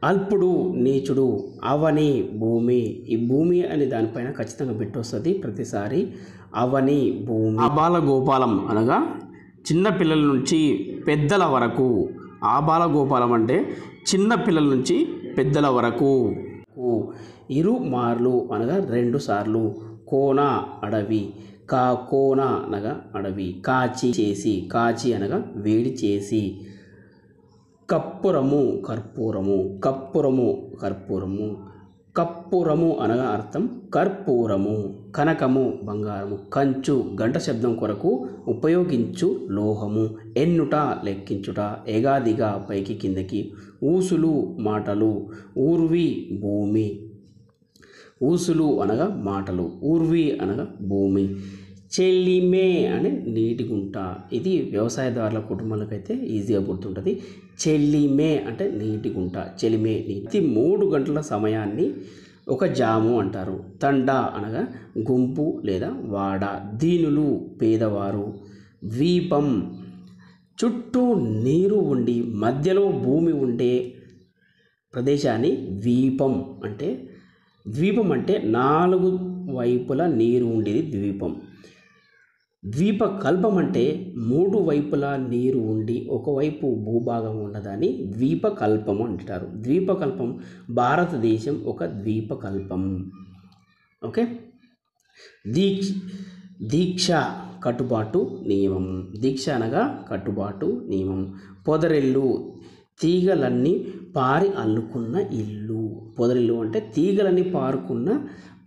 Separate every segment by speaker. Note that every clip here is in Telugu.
Speaker 1: అల్పుడు నీచుడు అవని భూమి. ఈ భూమి అనే దానిపైన ఖచ్చితంగా పెట్టొస్తుంది ప్రతిసారి. అవని భూమి. ఆబాల గోపాలం అనగా చిన్న పిల్లల నుంచి పెద్దల వరకు. ఆబాల గోపాలం అంటే చిన్న పిల్లల నుంచి పెద్దల వరకు. ఇరు మార్లు అనగా 2 సార్లు. కోన అడవి. కోన అనగా అడవి. కాచి చేసి. కాచి అనగా వేడి చేసి. కర్పూరము కర్పూరము. కర్పూరము కర్పూరము. కర్పూరము అనగా అర్థం కర్పూరము. కనకము బంగారము. కంచు గంట శబ్దం కొరకు ఉపయోగించు లోహము. ఎన్నుట లెక్కించుట. ఎగాదిగా పైకి కిందకి. ఊసులు మాటలు. ఊర్వి భూమి. ఊసులు అనగా మాటలు. ఊర్వి అనగా భూమి. చెలిమే అని నీటి గుంట. ఇది వ్యవసాయదారుల కుటుంబాలకైతే ఈజీగా గుర్తుంటుంది. చెలిమే అంటే నీటి గుంట. చెలిమే నీటి. 3 గంటల సమయాన్ని ఒక జాము అంటారు. తండ అనగా గుంపు లేదా వాడ. దీనులు పేదవారు. ద్వీపం చుట్టూ నీరు ఉండి మధ్యలో భూమి ఉండే ప్రదేశాన్ని ద్వీపం అంటే. ద్వీపం అంటే 4 వైపులా నీరు ఉండేది ద్వీపం. ద్వీపకల్పం అంటే 3 వైపులా నీరు ఉండి ఒకవైపు భూభాగం ఉన్నదాన్ని ద్వీపకల్పం అంటారు. ద్వీపకల్పం భారతదేశం ఒక ద్వీపకల్పం. ఓకే. దీక్ష కట్టుబాటు నియమం. దీక్ష అనగా కట్టుబాటు నియమం. పొదరెల్లు తీగలన్నీ పారి అల్లుకున్న ఇల్లు. పొదరిల్లు అంటే తీగలన్నీ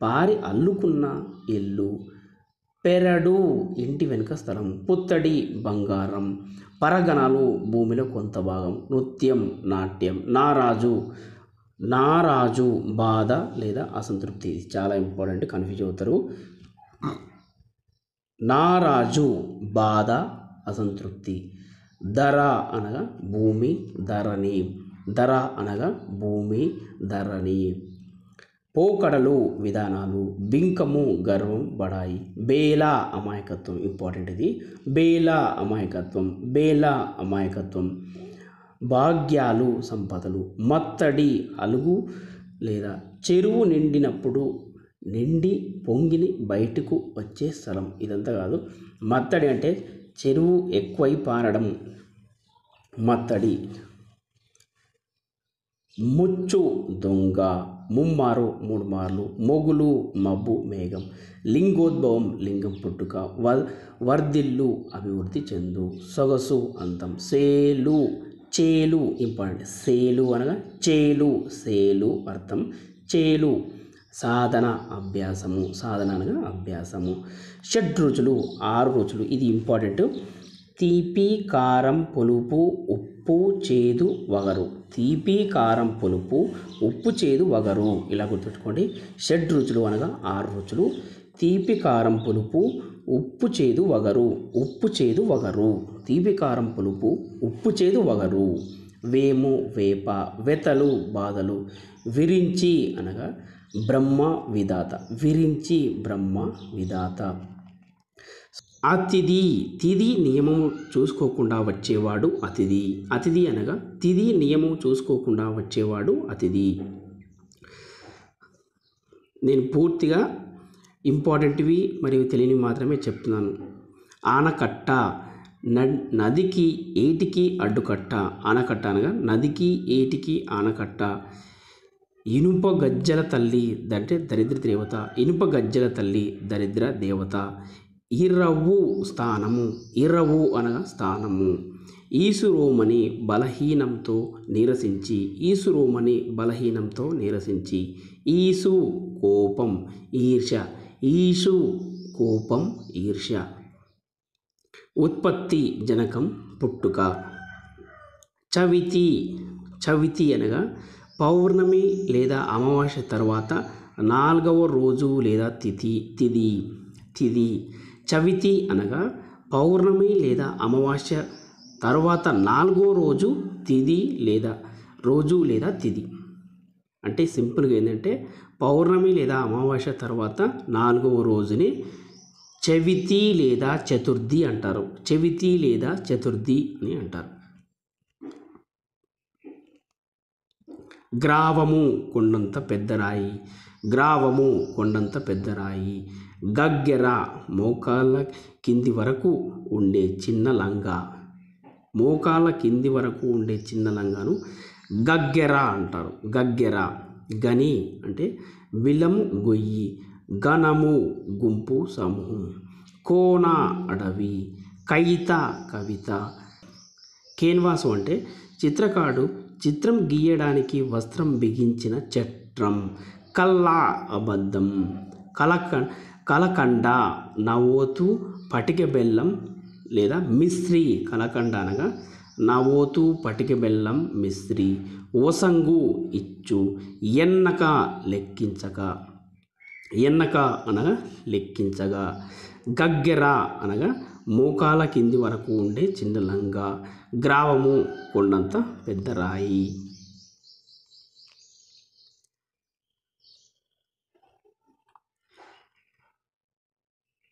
Speaker 1: పారి అల్లుకున్న ఇల్లు. పెరడు ఇంటి వెనుక స్థలం. పుత్తడి బంగారం. పరగణాలు భూమిలో కొంత భాగం. నృత్యం నాట్యం. నారాజు బాధ లేదా అసంతృప్తి. ఇది చాలా ఇంపార్టెంట్, కన్ఫ్యూజ్ అవుతారు. నారాజు బాధ అసంతృప్తి. ధర అనగా భూమి ధరణి. ధర అనగా భూమి ధరణి. పోకడలు విధానాలు. బింకము గర్వం బడాయి. బేలా అమాయకత్వం. ఇంపార్టెంట్ ఇది. బేలా అమాయకత్వం. బేలా అమాయకత్వం. భాగ్యాలు సంపదలు. మత్తడి అలుగు లేదా చెరువు నిండినప్పుడు నిండి పొంగిని బయటకు వచ్చే స్థలం. ఇదంతా కాదు. మత్తడి అంటే చెరువు ఎక్కువై పారడం మత్తడి. ముచ్చు దొంగ. ముమ్మారు 3 మార్లు. మొగులు మబ్బు మేఘం. లింగోద్భవం లింగం పుట్టుక. వర్ధిల్లు అభివృద్ధి చెందు. సొగసు అందం. చేలు ఇంపార్టెంట్. సేలు అనగా సేలు అర్థం చేలు. సాధన అభ్యాసము. సాధన అనగా అభ్యాసము. షడ్రుచులు 6 రుచులు. ఇది ఇంపార్టెంట్. తీపి కారం పులుపు ఉప్పు చేదు వగరు. తీపి కారం పులుపు ఉప్పు చేదు వగరు. ఇలా గుర్తుపెట్టుకోండి. షడ్రుచులు అనగా 6 రుచులు. తీపి కారం పులుపు ఉప్పు చేదు వగరు. ఉప్పు చేదు వగరు. తీపి కారం పులుపు ఉప్పు చేదు వగరు. వేము వేప. వెతలు బాధలు. విరించి అనగా బ్రహ్మ విధాత. విరించి బ్రహ్మ విధాత. అతిథి. తిథి నియమం చూసుకోకుండా వచ్చేవాడు అతిథి. అతిథి అనగా తిథి నియమం చూసుకోకుండా వచ్చేవాడు అతిథి. నేను పూర్తిగా ఇంపార్టెంట్వి మరియు తెలియనివి మాత్రమే చెప్తున్నాను. ఆనకట్ట. నదికి ఏటికి అడ్డుకట్ట. ఆనకట్ట అనగా నదికి ఏటికి ఆనకట్ట. ఇనుప గజ్జల తల్లి అంటే దరిద్ర దేవత. ఇనుప గజ్జల తల్లి దరిద్ర దేవత. ఇరవు స్థానము. ఇరవు అనగా స్థానము. ఈసురోమని బలహీనంతో నీరసించి. ఈసురోమని బలహీనంతో నీరసించి. ఈసు కోపం ఈర్ష్య. ఈసు కోపం ఈర్ష్య. ఉత్పత్తి జనకం పుట్టుక. చవితి అనగా పౌర్ణమి లేదా అమావాస్య తర్వాత 4వ రోజు లేదా తిథి. చవితి అనగా పౌర్ణమి లేదా అమావాస్య తర్వాత 4వ రోజు తిథి లేదా రోజు లేదా తిథి. అంటే సింపుల్గా ఏంటంటే పౌర్ణమి లేదా అమావాస్య తర్వాత 4వ రోజుని చవితి లేదా చతుర్థి అంటారు. చవితి లేదా చతుర్థి అని అంటారు. గ్రావము కొండంత పెద్దరాయి, గ్రావము కొండంత పెద్దరాయి. గగ్గెర మోకాళ్ళ కింది వరకు ఉండే చిన్న లంగా, మోకాళ్ళ కింది వరకు ఉండే చిన్న లంగాను గగ్గెర అంటారు. గగ్గెర. గని అంటే విలం గొయ్యి, గణము గుంపు సమూహం, కోన అడవి, కయిత కవిత. కేన్వాసు అంటే చిత్రకారుడు చిత్రం గీయడానికి వస్త్రం బిగించిన చట్రం. కల్లా అబద్ధం. కలకండ నవోతు పటిక బెల్లం లేదా మిశ్రీ. కలకండ అనగా నవోతు పటిక బెల్లం మిశ్రీ. ఓసంగు ఇచ్చు. ఎన్నక లెక్కించక, ఎన్నక అనగా లెక్కించగా. గగ్గెర అనగా మోకాల కింది వరకు ఉండే చిన్న లంగా, గ్రావము కొండంత పెద్ద రాయి.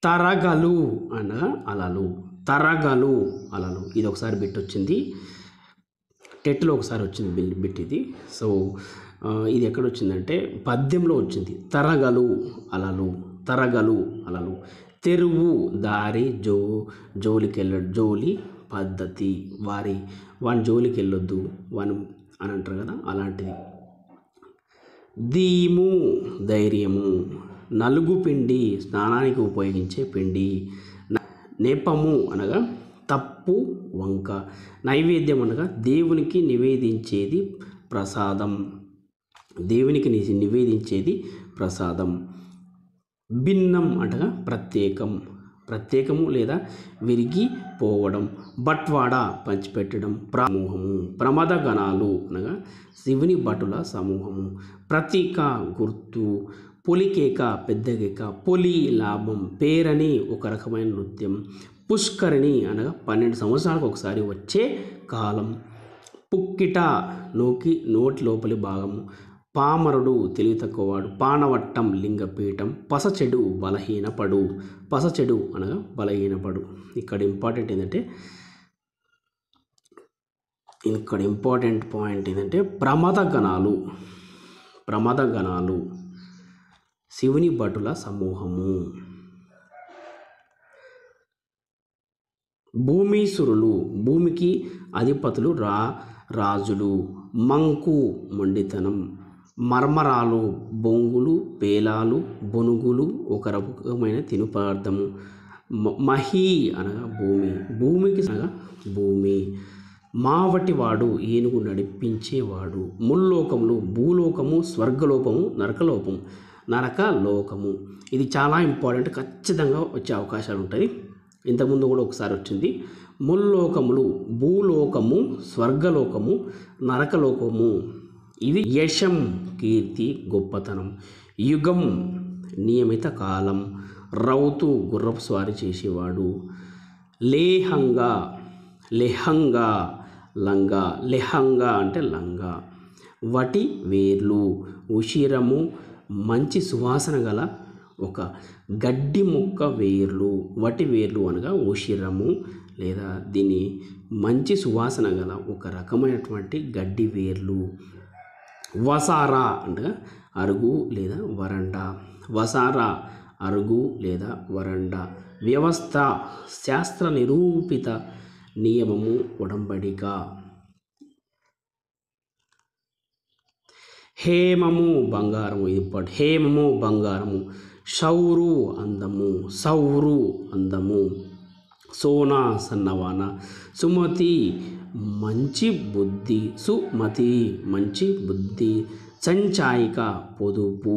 Speaker 1: తరగలు అనగా అలలు, తరగలు అలలు. ఇది ఒకసారి బిట్ వచ్చింది, టెట్లో ఒకసారి వచ్చింది బిట్ ఇది. సో ఇది ఎక్కడ వచ్చిందంటే పద్యంలో వచ్చింది. తరగలు అలలు, తరగలు అలలు. తెరువు దారి, జోలికి పద్ధతి, వాని జోలికి వెళ్ళొద్దు వాని అని అంటారు కదా, అలాంటిది. దీము ధైర్యము. నలుగు పిండి స్నానానికి ఉపయోగించే పిండి. నేపము అనగా తప్పు వంక. నైవేద్యం అనగా దేవునికి నివేదించేది ప్రసాదం, దేవునికి నివేదించేది ప్రసాదం. భిన్నం అనగా ప్రత్యేకం, ప్రత్యేకము లేదా విరిగిపోవడం. బట్వాడ పంచిపెట్టడం. సమూహము. ప్రమద గణాలు అనగా శివుని భటుల సమూహము. ప్రతీక గుర్తు. పొలికేక పెద్దగేక. పొలి లాభం. పేరని ఒక రకమైన నృత్యం. పుష్కరిణి అనగా 12 సంవత్సరాలకు ఒకసారి వచ్చే కాలం. పుక్కిట నోటి లోపలి భాగము. పామరుడు తెలివి తక్కువవాడు. పానవట్టం లింగపీఠం. పసచెడు బలహీనపడు. పసచెడు అనగా బలహీనపడు. ఇక్కడ ఇంపార్టెంట్ ఏంటంటే, ఇక్కడ ఇంపార్టెంట్ పాయింట్ ఏంటంటే ప్రమద గణాలు. ప్రమద గణాలు శివుని భటుల సమూహము. భూమీసురులు భూమికి అధిపతులు, రాజులు. మంకు మొండితనం. మర్మరాలు బొంగులు, పేలాలు, బొనుగులు ఒక రకమైన తిను పదార్థము. మహీ అనగా భూమి, భూమికి అనగా భూమి. మావటివాడు ఏనుగు నడిపించేవాడు. ముల్లోకములు భూలోకము, స్వర్గలోకము, నరకలోకము, నరకలోకము. ఇది చాలా ఇంపార్టెంట్, ఖచ్చితంగా వచ్చే అవకాశాలు ఉంటాయి. ఇంతకుముందు కూడా ఒకసారి వచ్చింది. ముల్లోకములు భూలోకము, స్వర్గలోకము, నరకలోకము. ఇది యశం కీర్తి గొప్పతనం. యుగం నియమిత కాలం. రౌతు గుర్రపు స్వారీ చేసేవాడు. లేహంగా లెహంగా లంగా. లెహంగా అంటే లంగా. వటి వేర్లు. ఉషిరము మంచి సువాసన గల ఒక గడ్డి మొక్క వేర్లు. వటి వేర్లు అనగా ఉషిరము లేదా దీని మంచి సువాసన గల ఒక రకమైనటువంటి గడ్డి వేర్లు. వసారా అంటే అరుగు లేదా వరండా. వసారా అరుగు లేదా వరండా. వ్యవస్థ శాస్త్ర నిరూపిత నియమము, ఒడంబడిక. హేమము బంగారము. ఇది ఇంపార్టెంట్. హేమము బంగారము. శౌరు అందము. సౌరు అందము. సోనా సన్నవాన. సుమతి మంచి బుద్ధి. సుమతి మంచి బుద్ధి. సంచాయిక పొదుపు.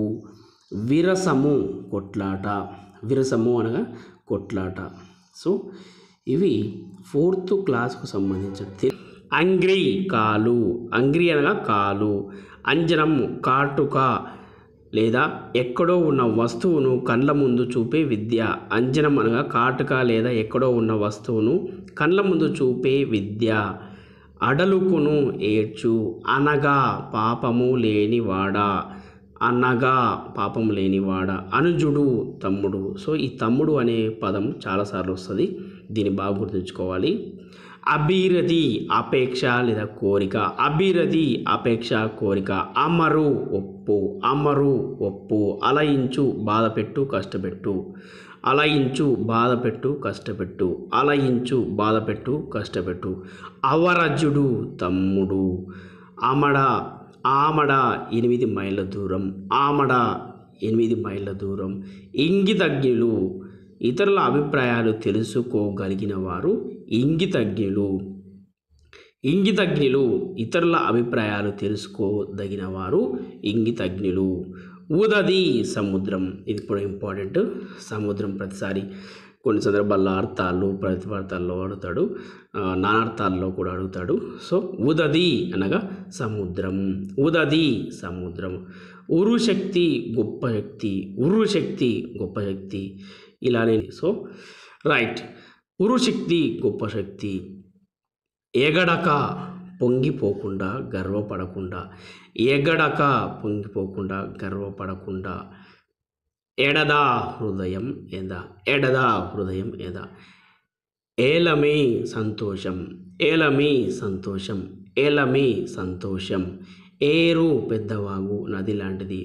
Speaker 1: విరసము కొట్లాట. విరసము అనగా కొట్లాట. సో ఇవి 4th క్లాస్కు సంబంధించిన. అంగ్రి కాలు. అంగ్రి అనగా కాలు. అంజనం కాటుక లేదా ఎక్కడో ఉన్న వస్తువును కండ్ల ముందు చూపే విద్య. అంజనం అనగా కాటుక లేదా ఎక్కడో ఉన్న వస్తువును కండ్ల ముందు చూపే విద్య. అడలుకును ఏడ్చు. అనగా పాపము లేనివాడా. అనగా పాపము లేనివాడా. అనుజుడు తమ్ముడు. సో ఈ తమ్ముడు అనే పదం చాలాసార్లు వస్తుంది, దీన్ని బాగా గుర్తుంచుకోవాలి. అభిరతి అపేక్ష లేదా కోరిక, అభిరతి అపేక్ష కోరిక. అమరు ఒప్పు, అమరు ఒప్పు. అలయించు బాధపెట్టు కష్టపెట్టు, అలయించు బాధపెట్టు కష్టపెట్టు, అలయించు బాధపెట్టు కష్టపెట్టు. అవరజుడు తమ్ముడు, ఆమడ ఆమడ 8 మైళ్ళ దూరం, ఆమడ 8 మైళ్ళ దూరం. ఇంగితజ్ఞులు ఇతరుల అభిప్రాయాలు తెలుసుకోగలిగిన వారు ఇంగితజ్ఞులు, ఇంగితజ్ఞులు ఇతరుల అభిప్రాయాలు తెలుసుకోదగిన వారు ఇంగితజ్ఞులు. ఉదది సముద్రం, ఇది కూడా ఇంపార్టెంట్. సముద్రం ప్రతిసారి కొన్ని సందర్భాల్లో అర్థాలు ప్రతిపార్థాల్లో అడుగుతాడు, నానార్థాల్లో కూడా అడుగుతాడు. సో ఉదది అనగా సముద్రం, ఉదది సముద్రం. ఉరుశక్తి గొప్ప శక్తి, ఉరుశక్తి గొప్ప శక్తి. ఇలానే సో రైట్. ఉరుశక్తి గొప్ప శక్తి. ఎగడక పొంగిపోకుండా గర్వపడకుండా, ఎగడక పొంగిపోకుండా గర్వపడకుండా. ఎడదా హృదయం ఎద, ఎడదా హృదయం ఎద. ఏలమే సంతోషం, ఏలమే సంతోషం, ఏలమే సంతోషం. ఏరు పెద్దవాగు నది లాంటిది.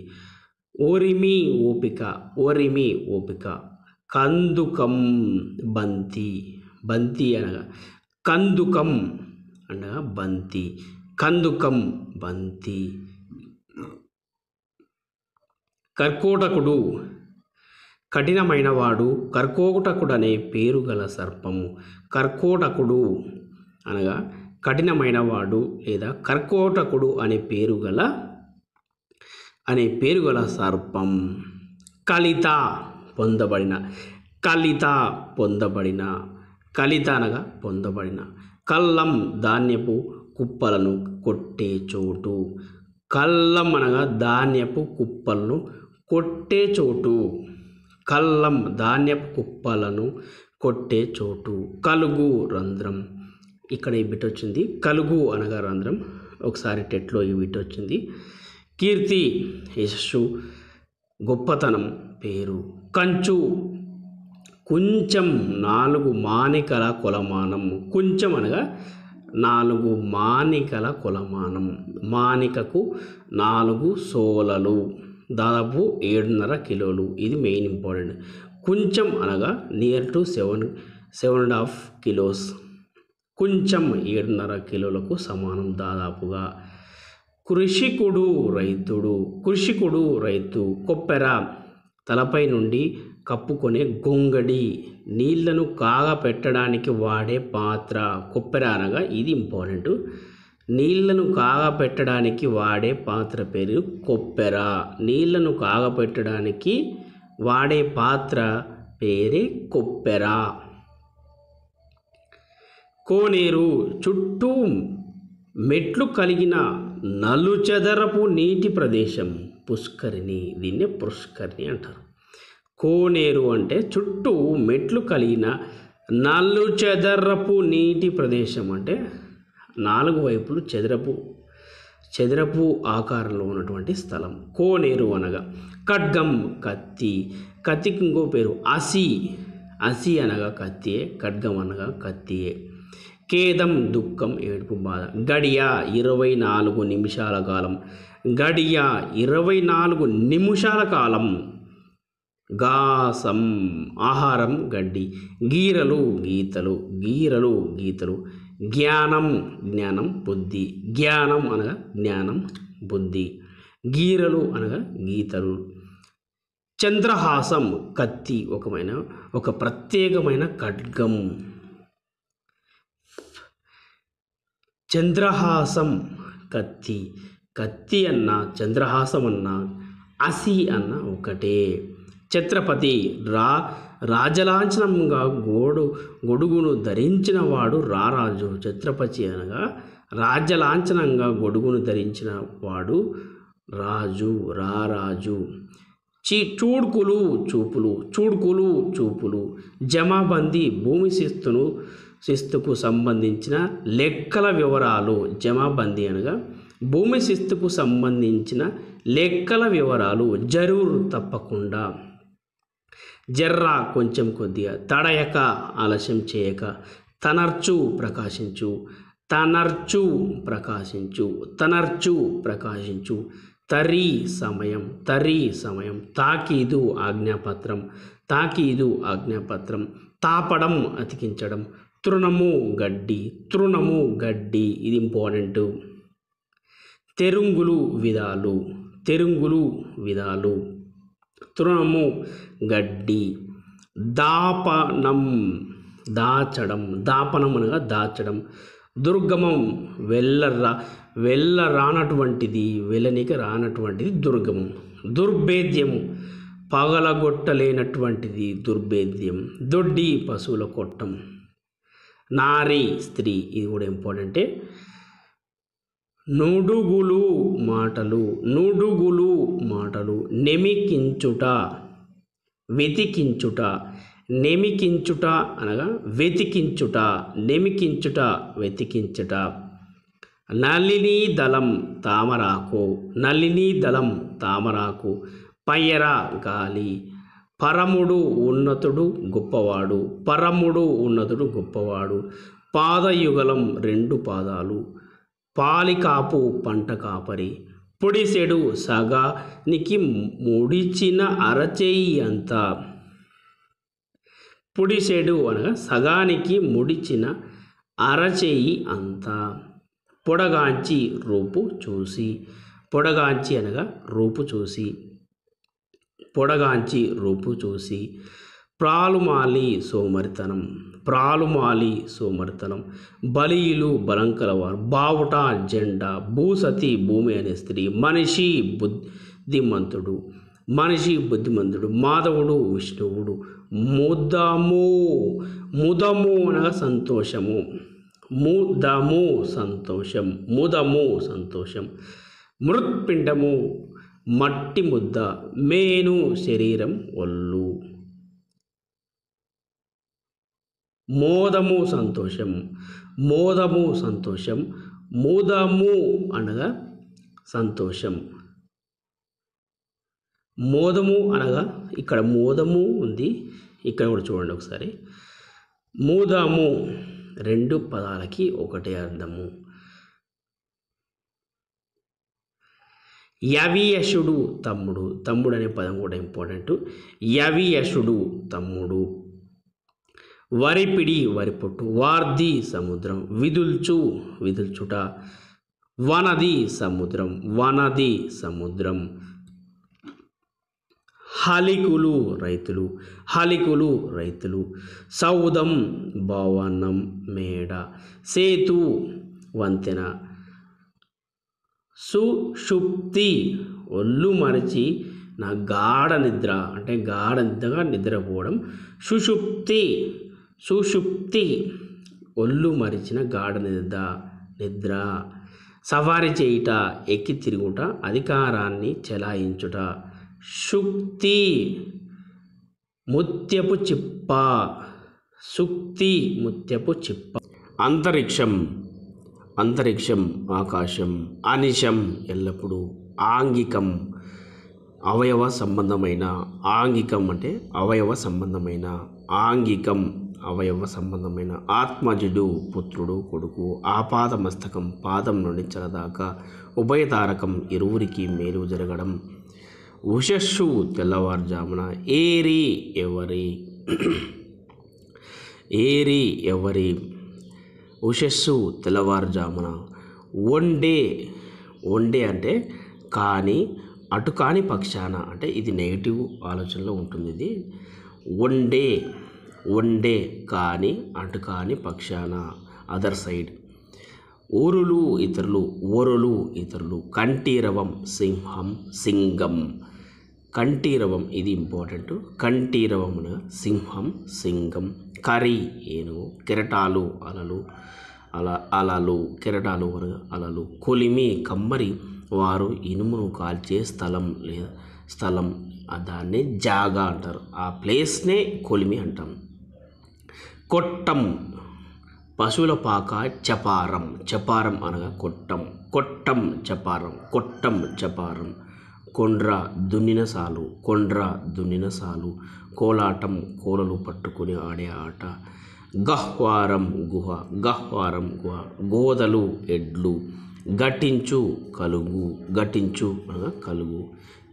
Speaker 1: ఓరిమి ఓపిక, ఓరిమి ఓపిక. కందుకం బంతి, బంతి అనగా కందుకం అనగా బంతి, కందుకం బంతి. కర్కోటకుడు కఠినమైనవాడు, కర్కోటకుడు అనే పేరు గల సర్పము. కర్కోటకుడు అనగా కఠినమైనవాడు లేదా కర్కోటకుడు అనే పేరు గల సర్పం. కలిత పొందబడిన, కలిత పొందబడిన, కలిత అనగా పొందబడిన. కల్లం ధాన్యపు కుప్పలను కొట్టే చోటు, కల్లం అనగా ధాన్యపు కుప్పలను కొట్టే చోటు, కల్లం ధాన్యపు కుప్పలను కొట్టే చోటు. కలుగు రంధ్రం, ఇక్కడ ఈ బిట్ వచ్చింది. కలుగు అనగా రంధ్రం, ఒకసారి టెట్లో ఈ బిట్ వచ్చింది. కీర్తి యశస్సు, గొప్పతనం, పేరు. కంచు కొంచెం 4 మానికల కొలమానం, కొంచెం అనగా 4 మానికల కొలమానం. మానికకు 4 సోలలు, దాదాపు 7.5 కిలోలు. ఇది మెయిన్ ఇంపార్టెంట్. కొంచెం అనగా నియర్ టు 7.5 కిలోస్. కొంచెం 7.5 కిలోలకు సమానం దాదాపుగా. కృషికుడు రైతుడు, కృషికుడు రైతు. కొప్పెర తలపై నుండి కప్పుకొనే గొంగడి, నీళ్లను కాగపెట్టడానికి వాడే పాత్ర. కొప్పెర అనగా ఇది ఇంపార్టెంట్. నీళ్లను కాగపెట్టడానికి వాడే పాత్ర పేరు కొప్పెర. నీళ్లను కాగపెట్టడానికి వాడే పాత్ర పేరే కొప్పెర. కోనేరు చుట్టూ మెట్లు కలిగిన నలుచదరపు నీటి ప్రదేశం. పుష్కరిణి, దీన్నే పుష్కరిణి అంటారు. కోనేరు అంటే చుట్టూ మెట్లు కలిగిన నలుచదరపు నీటి ప్రదేశం, అంటే 4 వైపులు చదరపు ఆకారంలో ఉన్నటువంటి స్థలం. కోనేరు అనగా. ఖడ్గం కత్తి, కత్తికి ఇంకో పేరు అసి, అసి అనగా కత్తియే, ఖడ్గం అనగా కత్తియే. ఖేదం దుఃఖం ఏడుపు బాధ. గడియ 24 నిమిషాల కాలం, గడియ 24 నిమిషాల కాలం. గాసం ఆహారం గడ్డి. గీరలు గీతలు, గీరలు గీతలు. జ్ఞానం జ్ఞానం బుద్ధి, జ్ఞానం అనగా జ్ఞానం బుద్ధి. గీరలు అనగా గీతలు. చంద్రహాసం కత్తి, ఒక ప్రత్యేకమైన ఖడ్గం. చంద్రహాసం కత్తి, కత్తి అన్న చంద్రహాసం అన్న అసి అన్న ఒకటే. ఛత్రపతి రాజలాంఛనంగా గొడుగును ధరించిన వాడు రారాజు. ఛత్రపతి అనగా రాజలాంఛనంగా గొడుగును ధరించిన వాడు రాజు, రారాజు. చూడ్కులు చూపులు, చూడ్కులు చూపులు. జమాబందీ భూమి శిస్తుకు సంబంధించిన లెక్కల వివరాలు. జమాబందీ అనగా భూమి శిస్తుకు సంబంధించిన లెక్కల వివరాలు. జరూర్ తప్పకుండా. జర్రా కొంచెం కొద్దిగా. తడయక ఆలస్యం చేయక. తనర్చు ప్రకాశించు, తనర్చు ప్రకాశించు, తనర్చు ప్రకాశించు. తరి సమయం, తరి సమయం. తాకీదు ఆజ్ఞాపత్రం, తాకీదు ఆజ్ఞాపత్రం. తాపడం అతికించడం. తృణము గడ్డి, తృణము గడ్డి, ఇది ఇంపార్టెంట్. తెరుంగులు విధాలు, తెరుంగులు విధాలు. తృణము గడ్డి. దాపనం దాచడం, దాపనం అనగా దాచడం. దుర్గమం వెళ్ళరానటువంటిది, వెళ్ళనికి రానటువంటిది దుర్గమం. దుర్భేద్యము పగలగొట్టలేనటువంటిది దుర్భేద్యం. దొడ్డి పశువుల కొట్టం. నారి స్త్రీ, ఇది కూడా ఇంపార్టెంటే. నుడుగులు మాటలు, నుడుగులు మాటలు. నెమికించుట వెతికించుట, నెమికించుట అనగా వెతికించుట, నెమికించుట వెతికించుట. నళినీ దళం తామరాకు, నళినీ దళం తామరాకు. పయ్యర గాలి. పరముడు ఉన్నతుడు గొప్పవాడు, పరముడు ఉన్నతుడు గొప్పవాడు. పాదయుగలం రెండు పాదాలు. పాలికాపు పంట కాపరి. పొడిసెడు సగానికి ముడిచిన అరచేయి అంత. పొడిసెడు అనగా సగానికి ముడిచిన అరచేయి అంత. పొడగాంచి రూపు చూసి, పొడగాంచి అనగా రూపు చూసి, పొడగాంచి రూపు చూసి. ప్రాలుమాలి సోమరితనం, ప్రాలుమాలి సోమరితనం. బలీలు బలం కలవారు. బావుట జెండా. భూసతి భూమి అనే స్త్రీ. మనిషి బుద్ధిమంతుడు, మనిషి బుద్ధిమంతుడు. మాధవుడు విష్ణువుడు. ముదము, ముదము అనగా సంతోషము, ముదము సంతోషం, ముదము సంతోషం. మృత్పిండము మట్టి ముద్ద. మేను శరీరం ఒళ్ళు. మోదము సంతోషం, మోదము సంతోషం. మోదము అనగా సంతోషం. మోదము అనగా ఇక్కడ మోదము ఉంది, ఇక్కడ కూడా చూడండి ఒకసారి. మోదము రెండు పదాలకి ఒకటే అర్థము. యవియశుడు తమ్ముడు, తమ్ముడు అనే పదం కూడా ఇంపార్టెంట్. యవియశుడు తమ్ముడు. వరిపిడి వరిపొట్టు. వార్ధి సముద్రం. విదుల్చు విదుల్చుట. వనది సముద్రం, వనది సముద్రం. హలికులు రైతులు, హలికులు రైతులు. సౌదం భవనం మేడ. సేతు వంతెన. సుషుప్తి ఒళ్ళు మరిచి నా గాఢ నిద్ర, అంటే గాఢ నిద్రగా నిద్రపోవడం. సుషుప్తి, సుషుప్తి ఒళ్ళు మరిచిన గాఢ నిద్ర, నిద్ర. సవారి చేయుట, ఎక్కి తిరుగుట, అధికారాన్ని చెలాయించుట. శుక్తి ముత్యపు చిప్ప, శుక్తి ముత్యపు చిప్ప. అంతరిక్షం, అంతరిక్షం ఆకాశం. అనిశం ఎల్లప్పుడూ. ఆంగికం అవయవ సంబంధమైన, ఆంగికం అంటే అవయవ సంబంధమైన, ఆంగికం అవయవ సంబంధమైన. ఆత్మజుడు పుత్రుడు కొడుకు. ఆపాద మస్తకం పాదం నుండి చలదాకా. ఉభయతారకం ఇరువురికి మేలు జరగడం. ఉషస్సు తెల్లవారుజామున. ఏరి ఎవరి, ఏరి ఎవరి. ఉషస్సు తెల్లవారుజామున. వండే, వండే అంటే కానీ, అటు కాని పక్షాన, అంటే ఇది నెగిటివ్ ఆలోచనలో ఉంటుంది. ఇది వండే, వండే కానీ అటు కాని పక్షాన, అదర్ సైడ్. ఊరులు ఇతరులు, ఓరులు ఇతరులు. కంఠీరవం సింహం సింగం. కంఠీరవం ఇది ఇంపార్టెంట్. కంఠీరవం సింహం సింగం. కరి ఏనుగు. కెరటాలు అలలు, అలలు కెరటాలు అలలు. కొలిమి కమ్మరి వారు ఇనుమును కాల్చే స్థలం లేదా స్థలం, దాన్ని జాగా అంటారు. ఆ ప్లేస్నే కొలిమి అంటాం. కొట్టం పశువుల పాక. చపారం, చపారం అనగా కొట్టం. కొట్టం చపారం, కొట్టం చపారం. కొండ్ర దున్నిన సాలు, కొండ్ర దున్నిన సాలు. కోలాటం కోలలు పట్టుకుని ఆడే ఆట. గహ్వారం గుహ, గహ్వారం గుహ. గోదలు ఎడ్లు. ఘటించు కలుగు, ఘటించు అనగా కలుగు.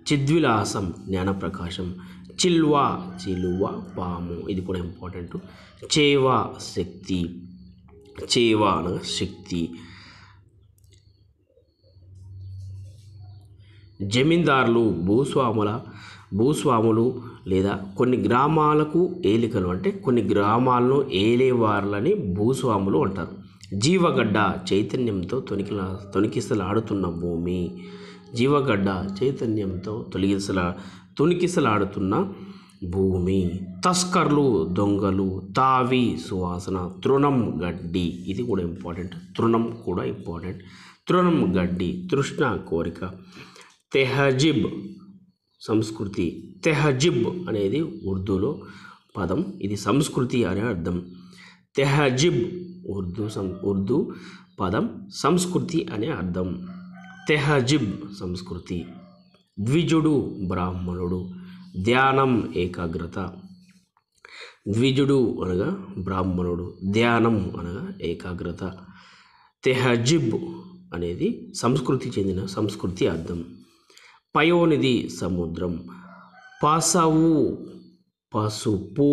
Speaker 1: చిద్విలాసం జ్ఞానప్రకాశం. చిల్వ చిలువ పాము, ఇది కూడా ఇంపార్టెంట్. చేవ శక్తి, చేవ అనగా శక్తి. జమీందారులు భూస్వాములు లేదా కొన్ని గ్రామాలకు ఏలికలు, అంటే కొన్ని గ్రామాలను ఏలేవార్లని భూస్వాములు అంటారు. జీవగడ్డ చైతన్యంతో తొణికిసలాడుతున్న భూమి, జీవగడ్డ చైతన్యంతో తొణికిసలాడుతున్న భూమి. తస్కర్లు దొంగలు. తావి సువాసన. తృణం గడ్డి, ఇది కూడా ఇంపార్టెంట్. తృణం కూడా ఇంపార్టెంట్. తృణం గడ్డి. తృష్ణ కోరిక. తెహజిబ్ సంస్కృతి. తెహజిబ్ అనేది ఉర్దూలో పదం, ఇది సంస్కృతి అనే అర్థం. తెహజిబ్ ఉర్దూ పదం, సంస్కృతి అనే అర్థం. తెహజిబ్ సంస్కృతి. ద్విజుడు బ్రాహ్మణుడు. ధ్యానం ఏకాగ్రత. ద్విజుడు అనగా బ్రాహ్మణుడు, ధ్యానం అనగా ఏకాగ్రత. తెహజిబ్ అనేది సంస్కృతి చెందిన సంస్కృతి అర్థం. పయోనిధి సముద్రం. పసవు పసుపు.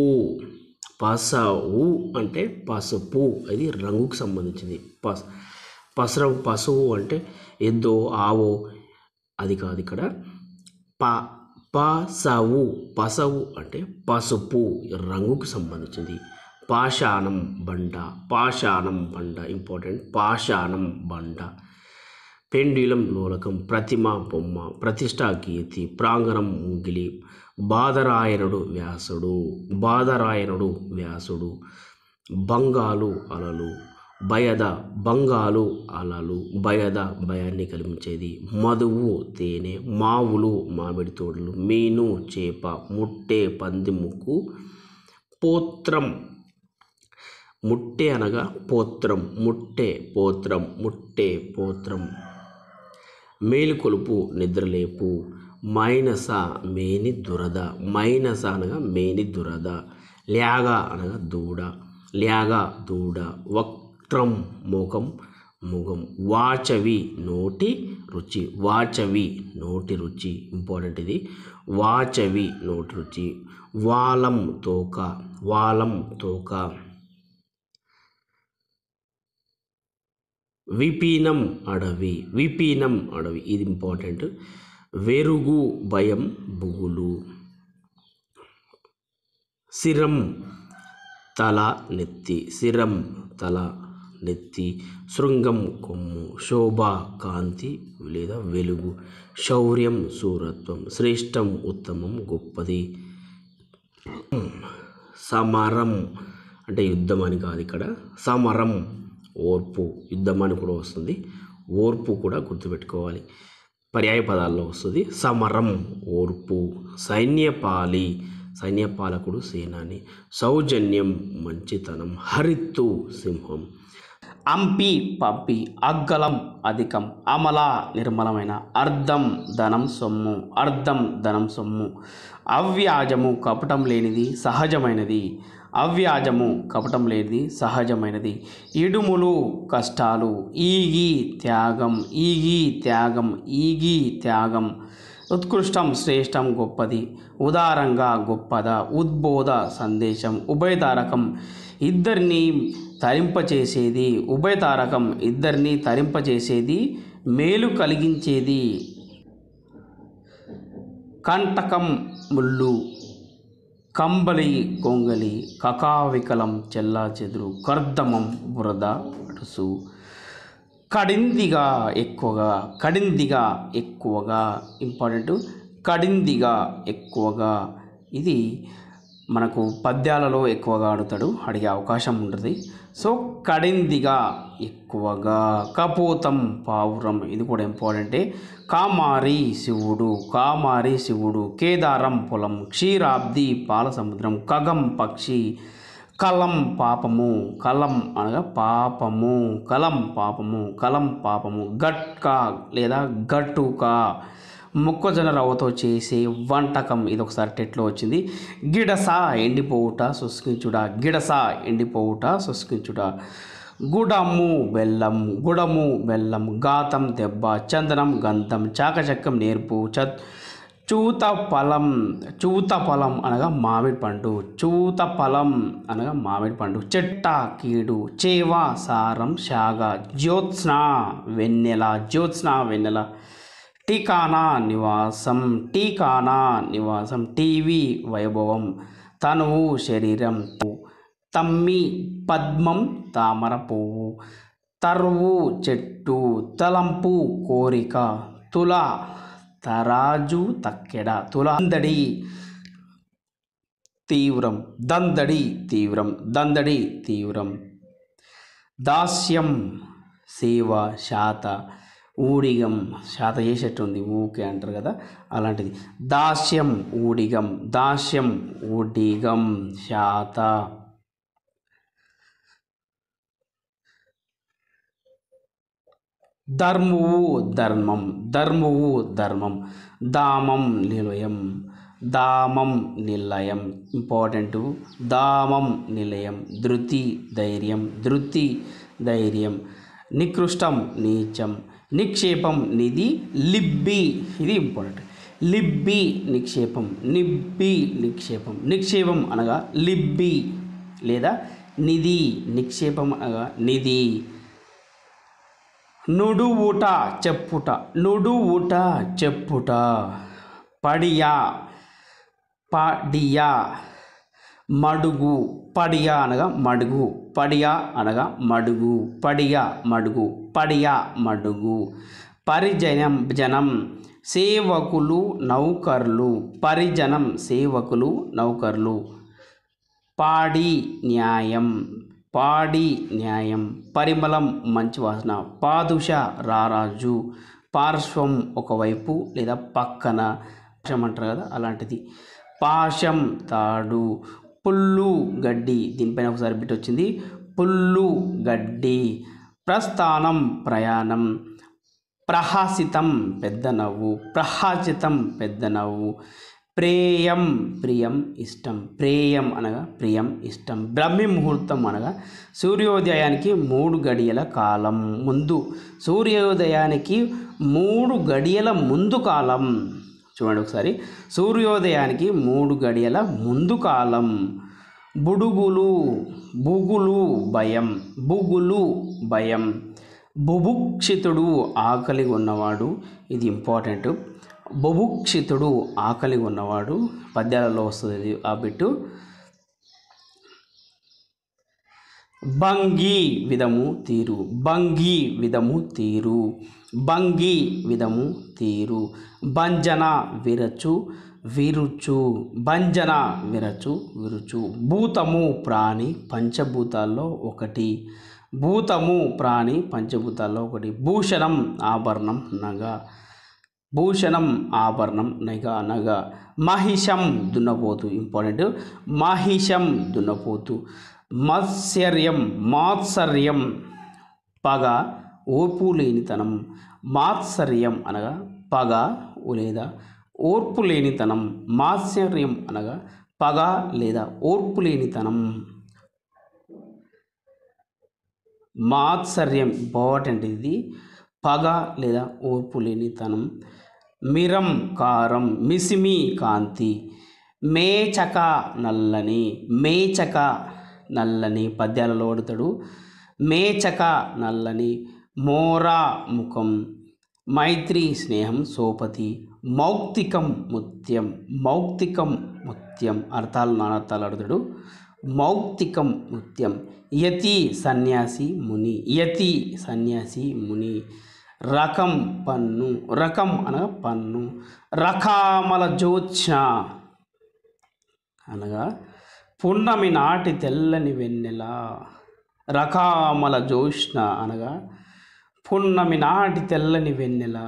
Speaker 1: పసవు అంటే పసుపు, అది రంగుకు సంబంధించింది. పసువు అంటే ఎద్దో ఆవో అది కాదు ఇక్కడ. పసవు, పసవు అంటే పసుపు, రంగుకు సంబంధించింది. పాషాణం బండ, పాషాణం బండ ఇంపార్టెంట్. పాషాణం బండ. పెండ్యులం లోలకం. ప్రతిమ బొమ్మ. ప్రతిష్ఠా కీర్తి. ప్రాంగణం ముంగిలి. బాదరాయణుడు వ్యాసుడు, బాదరాయణుడు వ్యాసుడు. బంగాలు అలలు. బయద బంగాలు అలలు. బయద భయాన్ని కలిగించేది. మధువు తేనె. మావులు మామిడి తోటలు. మీను చేప. ముట్టె పంది ముక్కు. పోత్రం, ముట్టె అనగా పోత్రం. ముట్టె పోత్రం, ముట్టె పోత్రం. మేలుకొలుపు నిద్రలేపు. మైనస మేని దురద. మైనస అనగా మేని దురద. ల్యాగ అనగా దూడ. ల్యాగ దూడ. వక్త్రం ముఖం, ముఖం. వాచవి నోటి రుచి. వాచవి నోటి రుచి ఇంపార్టెంట్ ఇది. వాచవి నోటి రుచి. వాలం తోక. వాలం తోక. విపీనం అడవి. విపీనం అడవి, ఇది ఇంపార్టెంట్. వెరుగు భయం బుగులు. శిరం తల నెత్తి. శిరం తల నెత్తి. శృంగం కొమ్ము. శోభ కాంతి లేదా వెలుగు. శౌర్యం శూరత్వం. శ్రేష్టం ఉత్తమం గొప్పది. సమరం అంటే యుద్ధం అని కాదు ఇక్కడ. సమరం ఓర్పు. యుద్ధం అని కూడా వస్తుంది, ఓర్పు కూడా గుర్తుపెట్టుకోవాలి. పర్యాయ పదాల్లో వస్తుంది. సమరం ఓర్పు. సైన్యపాలి, సైన్యపాలకుడు సేనాని. సౌజన్యం మంచితనం. హరిత్తు సింహం. అంపి పంపి. అగ్గలం అధికం. అమల నిర్మలమైన. అర్ధం ధనం సొమ్ము. అర్ధం ధనం సొమ్ము. అవ్యాజము కపటం లేనిది సహజమైనది. అవ్యాజము కపటం లేనిది సహజమైనది. ఇడుములు కష్టాలు. ఈగి త్యాగం. ఈగి త్యాగం. ఈగి త్యాగం. ఉత్కృష్టం శ్రేష్టం గొప్పది. ఉదారంగా గొప్పదా. ఉద్బోధ సందేశం. ఉభయతారకం ఇద్దరిని తరింపచేసేది. ఉభయతారకం ఇద్దరిని తరింపచేసేది, మేలు కలిగించేది. కంటకం ముళ్ళు. కంబలి గొంగలి. కకావికలం చెల్లా చెదురు. కర్దమం బురద అడుసు. కడిందిగా ఎక్కువగా. కడిందిగా ఎక్కువగా ఇంపార్టెంట్. కడిందిగా ఎక్కువగా, ఇది మనకు పద్యాలలో ఎక్కువగా అడిగే అవకాశం ఉంటుంది. సో కడిందిగా ఎక్కువగా. కపోతం పావురం, ఇది కూడా ఇంపార్టెంటే. కామారి శివుడు. కామారి శివుడు. కేదారం పొలం. క్షీరాబ్ది పాల సముద్రం. కగం పక్షి. కలం పాపము. కలం అనగా పాపము. కలం పాపము. కలం పాపము. గట్క లేదా గట్టుక. మొక్కజొన్న రవ్వతో చేసే వంటకం. ఇది ఒకసారి టెట్లో వచ్చింది. గిడస ఎండిపోవుట శుష్కించుట, గిడస ఎండిపోవుట శుష్కించుట. గుడము బెల్లం, గాతం దెబ్బ, చందనం గంధం, చాకచక్యం నేర్పు, చూతఫలం అనగా మామిడి పండు, చూతఫలం అనగా మామిడి పండు. చెట్ట కీడు, చేవ సారం, శాగ, జ్యోత్స్న వెన్నెల. టీకానా నివాసం, టీవీ వైభవం, తనువు శరీరం, తమ్మి పద్మం తామర పువ్వు, తర్వు చెట్టు, తలంపు కోరిక, తుల తరాజు తక్కెడ, దందడి తీవ్రం, దాస్యం సేవ, శాత, ఊడిగం, శాత చేసేట్టుంది ఊకే అంటారు కదా అలాంటిది. దాస్యం ఊడిగం, శాత. ధర్మువు ధర్మం, దామం నిలయం, ఇంపార్టెంట్. దామం నిలయం. ధృతి ధైర్యం. నికృష్టం నీచం, నిక్షేపం నిధి, లిబ్బి ఇది ఇంపార్టెంట్. లిబ్బి నిక్షేపం, నిక్షేపం అనగా లిబ్బి లేదా నిధి, నిక్షేపం అనగా నిధి. నుడువుట చెప్పుట, పడియా మడుగు, పడియా అనగా మడుగు. పరిజనం సేవకులు నౌకర్లు. పాడి న్యాయం, పరిమళం మంచి వాసన, పాదుష రారాజు, పార్శ్వం ఒకవైపు లేదా పక్కన అంటారు కదా అలాంటిది. పాశం తాడు, పుల్లు గడ్డి, దీనిపైన ఒకసారి బిట్ వచ్చింది, పుల్లు గడ్డి. ప్రస్థానం ప్రయాణం, ప్రహాసితం పెద్ద నవ్వు, ప్రియం ఇష్టం, అనగా ప్రియం ఇష్టం. బ్రహ్మి ముహూర్తం అనగా సూర్యోదయానికి 3 గడియల కాలం ముందు, సూర్యోదయానికి 3 గడియల ముందు కాలం. చూడండి ఒకసారి, సూర్యోదయానికి 3 గడియల ముందు కాలం. బుగులు భయం. బుభుక్షితుడు ఆకలి ఉన్నవాడు, ఇది ఇంపార్టెంట్. బుభుక్షితుడు ఆకలి ఉన్నవాడు, పద్యాలలో వస్తుంది ఆ బిట్టు. భంగి విధము తీరు. భంజన విరుచు. భూతము ప్రాణి పంచభూతాల్లో ఒకటి. భూషణం ఆభరణం నగ. మహిషం దున్నపోతు, ఇంపార్టెంట్. మాత్సర్యం పగ, ఓర్పు లేనితనం. మాత్సర్యం అనగా పగ లేదా ఓర్పు లేనితనం. మాత్సర్యం అనగా పగ లేదా ఓర్పు లేనితనం. మాత్సర్యం ఇంపార్టెంట్, ఇది పగ లేదా ఓర్పు లేనితనం. మిరం కారం, మిసిమి కాంతి. మేచక నల్లని పద్యాలలో వాడతాడు. మేచక నల్లని. మోరా ముఖం. మైత్రి స్నేహం సోపతి. మౌక్తికం ముత్యం, అర్థాలు నానార్థాలు అడుగుతాడు. మౌక్తికం ముత్యం. యతి సన్యాసి ముని. రకం అనగా పన్ను. రకామల జ్యోత్స్న అనగా పున్నమి నాటి తెల్లని వెన్నెల. రకామల జ్యోత్స్న అనగా పున్నమి నాటి తెల్లని వెన్నెల.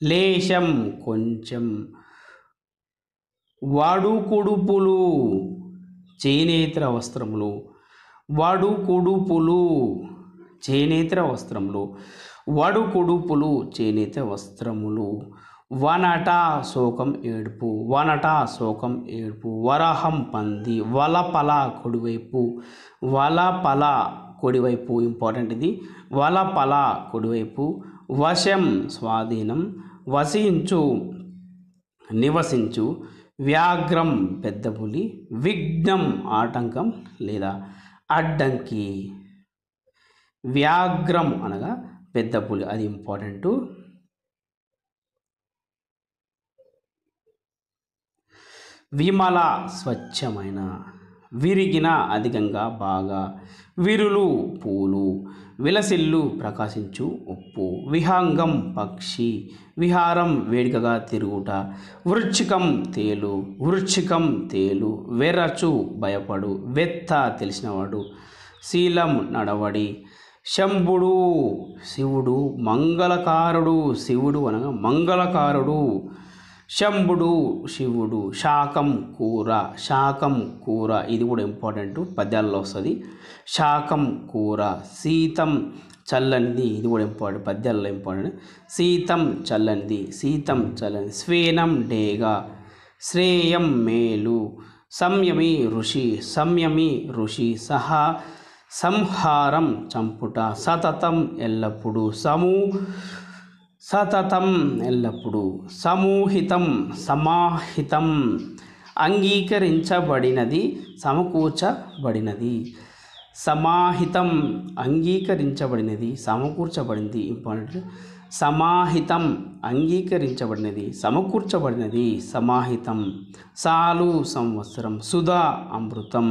Speaker 1: లేశం కొంచెం. వడుకుడుపులు చేనేత్ర వస్త్రములు. వడుకుడుపులు చేనేత వస్త్రములు. వనట శోకం ఏడుపు, వనట శోకం ఏడుపు. వరహం పంది, వలపల కుడివైపు, వలపల కుడివైపు ఇంపార్టెంట్ ఇది, వలపల కుడివైపు. వశం స్వాధీనం, వసించు నివసించు. వ్యాఘ్రం పెద్ద పులి, విఘ్నం ఆటంకం లేదా అడ్డంకి. వ్యాఘ్రం అనగా పెద్ద పులి, అది ఇంపార్టెంట్. విమల స్వచ్ఛమైన, విరిగిన అధికంగా బాగా. విరులు పూలు, విలసిల్లు ప్రకాశించు ఉప్పు. విహంగం పక్షి, విహారం వేడికగా తిరుగుట. వృచ్చికం తేలు, వృచ్చికం తేలు. వెరచు భయపడు, వెత్త తెలిసినవాడు. శీలం నడవడి. శంభుడు శివుడు, మంగళకారుడు, శివుడు అనగా మంగళకారుడు. శంభుడు శివుడు. శాకం కూర, శాకం కూర, ఇది కూడా ఇంపార్టెంట్, పద్యాల్లో వస్తుంది. శాకం కూర. శీతం చల్లనిది, ఇది కూడా ఇంపార్టెంట్, పద్యాల్లో ఇంపార్టెంట్. శీతం చల్లనిది, శీతం చల్లనిది. స్వేనం డేగా, శ్రేయం మేలు. సంయమి ఋషి, సంయమి ఋషి. సంహారం చంపుట. సతతం ఎల్లప్పుడు, సతతం ఎల్లప్పుడు. సమూహితం సమాహితం. అంగీకరించబడినది, సమకూర్చబడినది. సమాహితం అంగీకరించబడినది, సమకూర్చబడింది ఇంపార్టెంట్. సమాహితం అంగీకరించబడినది, సమకూర్చబడినది. సమాహితం. సాలు సంవత్సరం. సుధా అమృతం.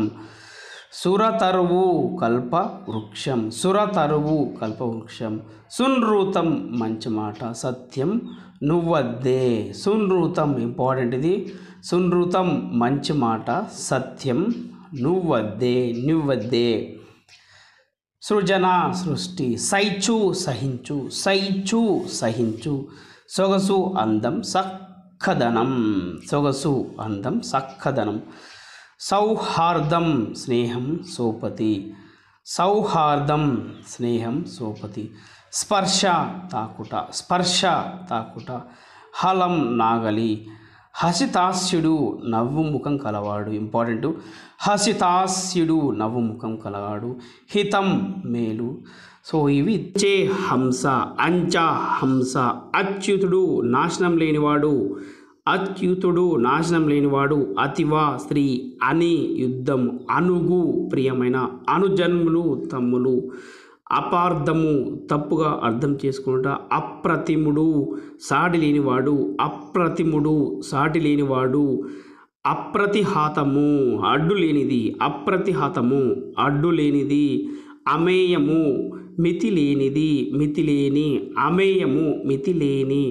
Speaker 1: సురతరువు కల్ప వృక్షం, సురతరువు కల్పవృక్షం. సునృతం మంచి మాట, సత్యం నువ్వద్దే. సునృతం ఇంపార్టెంట్ ఇది, సునృతం మంచి మాట, సత్యం నువ్వద్దే, నువ్వద్దే. సృజన సృష్టి. శైచు సహించు, శైచు సహించు. సొగసు అందం సక్కదనం, సొగసు అందం సక్కదనం. సౌహార్దం స్నేహం సోపతి, సౌహార్దం స్నేహం సోపతి. స్పర్శ తాకుట, స్పర్శ తాకుట. హలం నాగలి. హసితాస్యుడు నవ్వు ముఖం కలవాడు, ఇంపార్టెంట్. హసితాస్యుడు నవ్వు ముఖం కలవాడు. హితం మేలు. సో ఇవి చే హంస, అంచ హంస. అచ్యుతుడు నాశనం లేనివాడు, అచ్యుతుడు నాశనం లేనివాడు. అతివా స్త్రీ, అని యుద్ధం. అనుగు ప్రియమైన. అనుజన్ములు తమ్ములు. అపార్థము తప్పుగా అర్థం చేసుకున్నట. అప్రతిముడు సాటి లేనివాడు, అప్రతిముడు సాటి లేనివాడు. అప్రతిహాతము అడ్డు లేనిది, అప్రతిహాతము అడ్డు లేనిది. అమేయము మితి లేనిది, మితి లేని. అమేయము మితి లేని.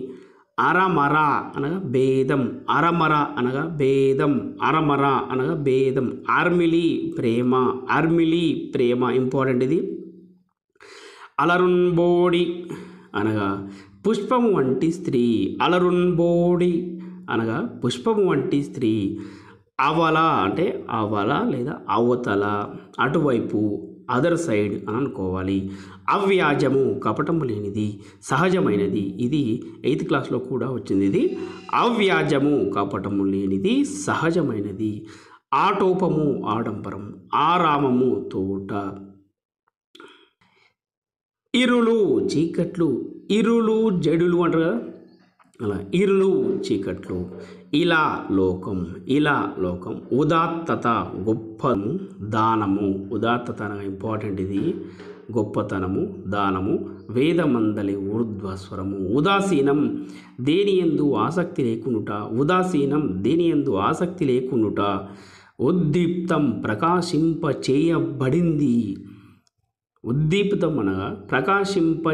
Speaker 1: అరమర అనగా భేదం, అరమర అనగా భేదం, అరమర అనగా భేదం. అర్మిలి ప్రేమ, అర్మిలి ప్రేమ ఇంపార్టెంట్ ఇది. అలరున్బోడి అనగా పుష్పము వంటి స్త్రీ, అలరున్బోడి అనగా పుష్పము వంటి స్త్రీ. అవల అంటే అవల లేదా అవతల, అటువైపు, అదర్ సైడ్ అని అనుకోవాలి. అవ్యాజము కపటము లేనిది, సహజమైనది. ఇది 8th క్లాస్లో కూడా వచ్చింది. ఇది అవ్యాజము కపటము లేనిది, సహజమైనది. ఆటోపము ఆడంబరం, ఆరామము తోట. ఇరులు చీకట్లు, ఇరులు జడులు అంటారు కదా, అలా ఇరులు చీకట్లు. ఇలా లోకం, ఇలా లోకం. ఉదాత్తత గొప్పము, దానము. ఉదాత్తత అనగా ఇంపార్టెంట్ ఇది, గొప్పతనము, దానము. వేదమందలి ఊర్ధ్వస్వరము. ఉదాసీనం దేని యందు ఆసక్తి లేకునుట, ఉదాసీనం దేని యందు ఆసక్తి లేకునుట. ఉద్దీప్తం ప్రకాశింపచేయబడింది, ఉద్దీపితం అనగా ప్రకాశింపజేయబడింది.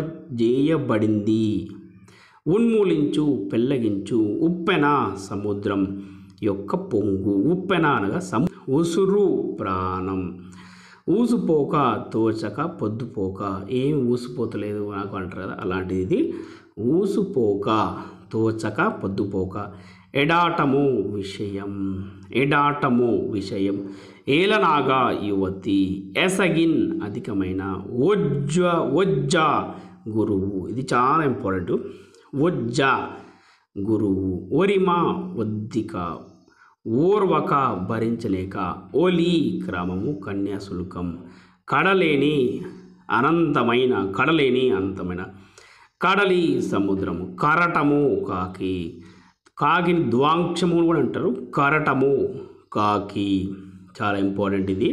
Speaker 1: ఉన్మూలించు పెళ్ళగించు. ఉప్పెన సముద్రం యొక్క పొంగు, ఉప్పెన అనగా ఉసురు ప్రాణం. ఊసుపోక తోచక పొద్దుపోక, ఏం ఊసిపోతలేదు నాకు అంటారు కదా, అలాంటిది ఇది. ఊసుపోక తోచక పొద్దుపోక. ఎడాటము విషయం, ఎడాటము విషయం. ఏలనాగా యువతి. ఎసగిన్ అధికమైన. ఒజ్జ గురువు, ఇది చాలా ఇంపార్టెంట్. వజ్జ గురువు, ఒరిమ ఒద్దిక, ఓర్వక భరించలేక, ఒలి క్రమము కన్యాశుల్కం, కడలేని అంతమైన, కడలి సముద్రము, కరటము కాకి, కాకిని ద్వాంక్షము కూడా అంటారు, కరటము కాకి, చాలా ఇంపార్టెంట్ ఇది.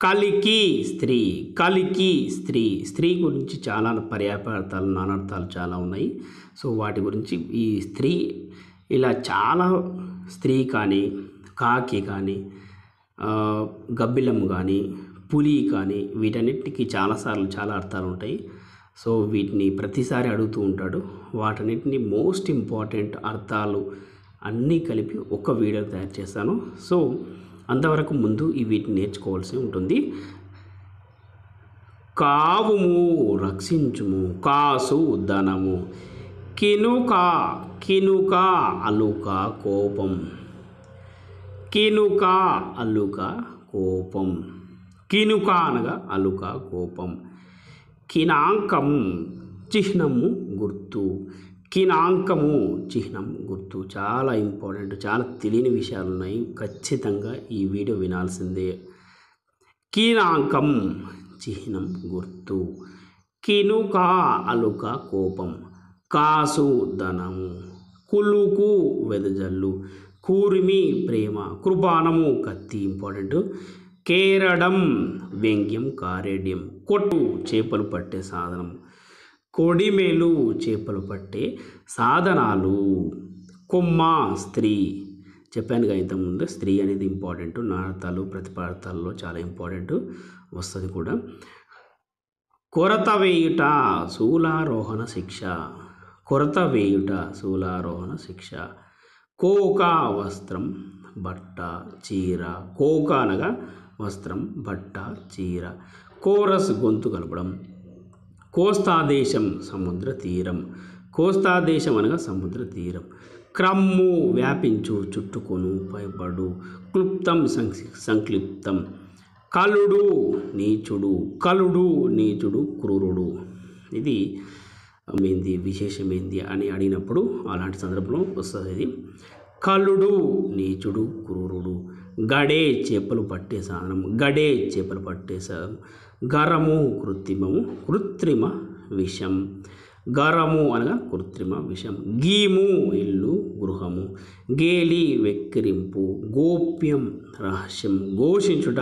Speaker 1: కలికి స్త్రీ, స్త్రీ గురించి చాలా పర్యాపదార్థాలు నానార్థాలు చాలా ఉన్నాయి. సో వాటి గురించి ఈ స్త్రీ ఇలా చాలా, స్త్రీ కానీ, కాకి కానీ, గబ్బిలం కానీ, పులి కానీ, వీటన్నిటికీ చాలాసార్లు చాలా అర్థాలు ఉంటాయి. సో వీటిని ప్రతిసారి అడుగుతూ ఉంటాడు. వాటన్నిటిని మోస్ట్ ఇంపార్టెంట్ అర్థాలు అన్నీ కలిపి ఒక వీడియో తయారు చేశాను. సో అంతవరకు ముందు వీటిని నేర్చుకోవాల్సి ఉంటుంది. కావుము రక్షించుము, కాసు ధనము, కినుక అలుక కోపం, కినుక అలుక కోపం, కినుక అనగా అలుక కోపం, కినాంకం చిహ్నము గుర్తు, కినాంకము చిహ్నం గుర్తు, చాలా ఇంపార్టెంట్. చాలా తెలియని విషయాలు ఉన్నాయి, ఖచ్చితంగా ఈ వీడియో వినాల్సిందే. కినాంకం చిహ్నం గుర్తు, కినుక అలుక కోపం, కాసు ధనము, కులుకు వెదజల్లు, కూర్మి ప్రేమ, కృపాణము కత్తి ఇంపార్టెంట్, కేరడం వ్యంగ్యం కారేడ్యం, కొట్టు చేపలు పట్టే సాధనం, కొడిమేలు చేపలు పట్టే సాధనాలు, కొమ్మ స్త్రీ, చెప్పానుగా ఇంతకుముందు స్త్రీ అనేది ఇంపార్టెంట్, నాటకాలు ప్రతిపాదనలో చాలా ఇంపార్టెంట్ వస్తుంది కూడా. కొరత వేయుట శూలారోహణ శిక్ష, కొరత వేయుట శూలారోహణ శిక్ష, కోక వస్త్రం బట్ట చీర, కోక అనగా వస్త్రం బట్ట చీర, కోరస్ గొంతు కలపడం, కోస్తాదేశం సముద్ర తీరం, కోస్తాదేశం అనగా సముద్ర తీరం, క్రమ్ము వ్యాపించు చుట్టుకొను పైబడు, క్లుప్తం సంక్లిప్తం, కలుడు నీచుడు క్రూరుడు. ఇది ఏంది విశేషమేంది అని అడిగినప్పుడు అలాంటి సందర్భంలో వస్తుంది ఇది. కలుడు నీచుడు క్రూరుడు, గడే చేపలు పట్టే సాధనం, గరము కృత్రిమ విషం, గరము అనగా కృత్రిమ విషం, గీము ఇల్లు గృహము, గేలి వెక్కిరింపు, గోప్యం రహస్యం, ఘోషించుట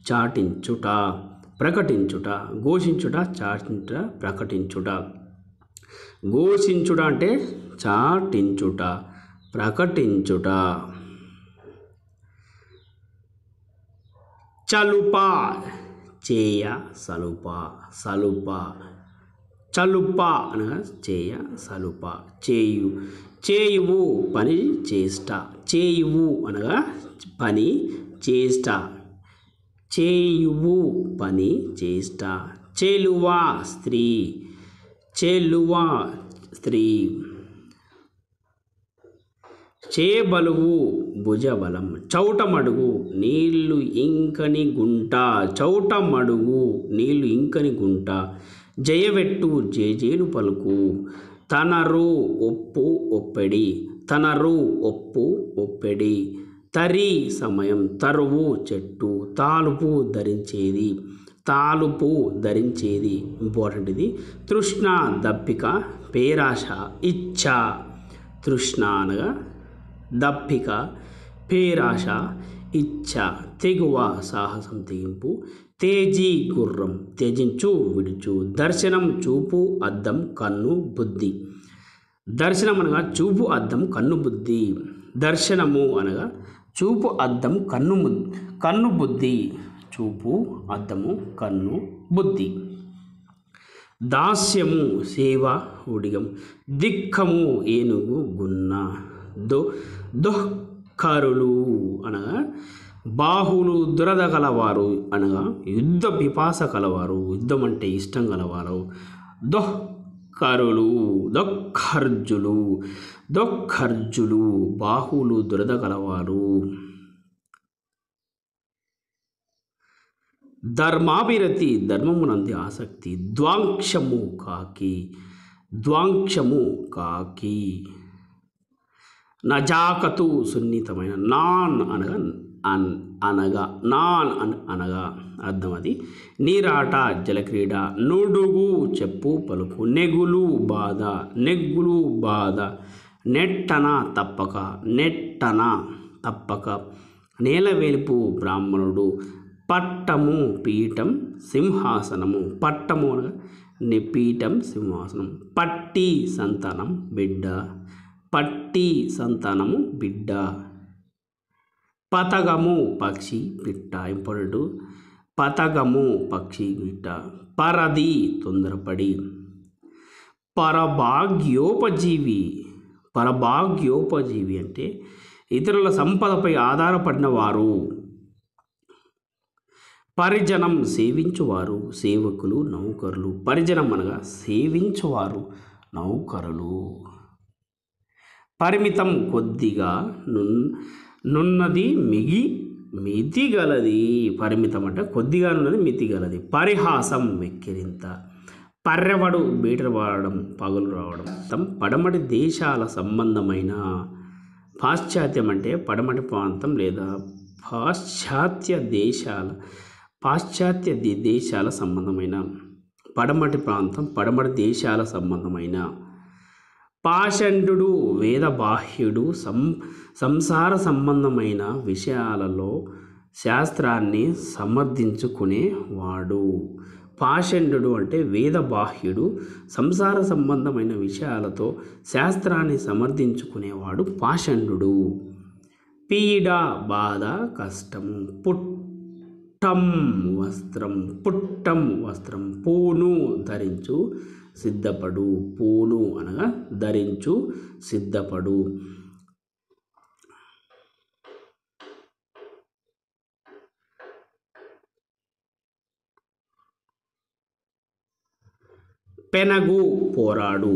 Speaker 1: చాటించుట ప్రకటించుట, ఘోషించుట చాటించుట ప్రకటించుట, ఘోషించుట అంటే చాటించుట ప్రకటించుట, చలుప చేయ సలుప, చలుప అనగా చేయ సలుప, చేయువు పని చేష్ట, చేయువు అనగా పని చేష్ట, చేయువు పని చేష్ట, చెలువ స్త్రీ, చేబలువు భుజబలం, చౌటమడుగు నీళ్లు ఇంకని గుంట, జయవెట్టు జేజేలు పలుకు, తనరు ఒప్పు ఒప్పెడి, తరి సమయం, తరువు చెట్టు, తాలుపు ధరించేది ఇంపార్టెంట్ ఇది. తృష్ణ దప్పిక, పేరాశ ఇచ్ఛ, తృష్ణ అనగా దప్పిక, పేరాశ ఇచ్ఛ, తెగువ సాహసం తెగింపు, తేజీ గుర్రం త్యజించు విడుచు, దర్శనం చూపు అద్దం కన్ను బుద్ధి, దర్శనం అనగా చూపు అద్దం కన్ను బుద్ధి, దర్శనము అనగా చూపు అద్దం కన్ను బుద్ధి, చూపు అద్దము కన్ను బుద్ధి, దాస్యము సేవ ఉడిగం, దిక్కము ఏనుగు గున్న, దొహ్కరులు అనగా బాహులు దురద కలవారు అనగా యుద్ధ పిపాస కలవారు, యుద్ధం అంటే ఇష్టం కలవారు, దొక్కర్జులు బాహులు దురద కలవారు. ధర్మాభిరతి ధర్మమునంది ఆసక్తి, ద్వాంక్షము కాకి, నజాకతు సున్నితమైన, అనగా అర్థం అది, నీరాట జలక్రీడ, నుడుగు చెప్పు పలుకు, నెగ్గులు బాధ, నెట్టన తప్పక, నేలవేల్పు బ్రాహ్మణుడు, పట్టము పీఠం సింహాసనము, పట్టము అనగా పీఠం సింహాసనం, పట్టి సంతానము బిడ్డ, పతగము పక్షి పిట్ట, ఇంపార్టెంట్, పతగము పక్షి పిట్ట, పరది తొందరపడి, పరభాగ్యోపజీవి అంటే ఇతరుల సంపదపై ఆధారపడిన వారు, పరిజనం సేవించువారు, సేవకులు నౌకరులు, పరిజనం అనగా సేవించువారు నౌకరులు, పరిమితం కొద్దిగా, నున్నది మితిగలది, పరిమితం అంటే కొద్దిగా నున్నది మితిగలది, పరిహాసం వెక్కిరింత, పర్రెవడు బీటలు వాడడం పగులు రావడం, పడమటి దేశాల సంబంధమైన, పాశ్చాత్యం అంటే పడమటి ప్రాంతం లేదా పాశ్చాత్య దేశాల సంబంధమైన, పడమటి ప్రాంతం పడమటి దేశాల సంబంధమైన, పాషండు వేదబాహ్యుడు సంసార సంబంధమైన విషయాలలో శాస్త్రాన్ని సమర్థించుకునేవాడు, పాషండు అంటే వేదబాహ్యుడు సంసార సంబంధమైన విషయాలతో శాస్త్రాన్ని సమర్థించుకునేవాడు పాషండు, పీడ బాధ కష్టము, పుట్టం వస్త్రం, పూను ధరించు సిద్ధపడు, పూను అనగా ధరించు సిద్ధపడు, పెనగు పోరాడు,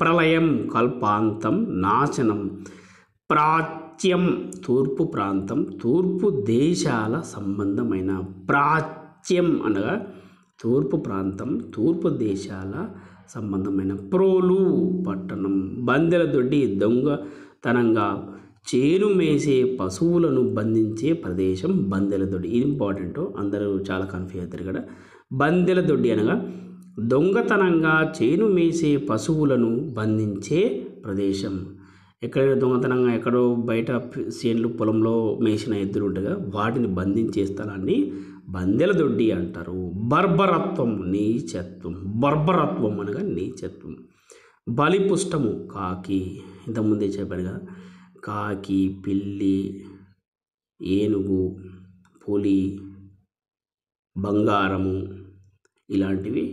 Speaker 1: ప్రళయం కల్పాంతం నాశనం, ప్రాచ్యం తూర్పు ప్రాంతం తూర్పు దేశాల సంబంధమైన, ప్రాచ్యం అనగా తూర్పు ప్రాంతం తూర్పు దేశాల సంబంధమైన, ప్రోలు పట్టణం, బందెల దొడ్డి దొంగతనంగా చేను మేసే పశువులను బంధించే ప్రదేశం బందెల దొడ్డి, ఇది ఇంపార్టెంట్, అందరూ చాలా కన్ఫ్యూజ్ అవుతారు ఇక్కడ. బందెల దొడ్డి అనగా దొంగతనంగా చేను మేసే పశువులను బంధించే ప్రదేశం, ఎక్కడైనా దొంగతనంగా ఎక్కడో బయట చేన్లు పొలంలో మేసిన ఎద్దులు ఉంటాయి, వాటిని బంధించే స్థలాన్ని బందెల దొడ్డి అంటారు. బర్బరత్వం అనగా నీచత్వం, బలిపుష్టము కాకి, ఇంతకుముందే చెప్పాను కదా, కాకి, పిల్లి, ఏనుగు, పులి, బంగారము ఇలాంటివి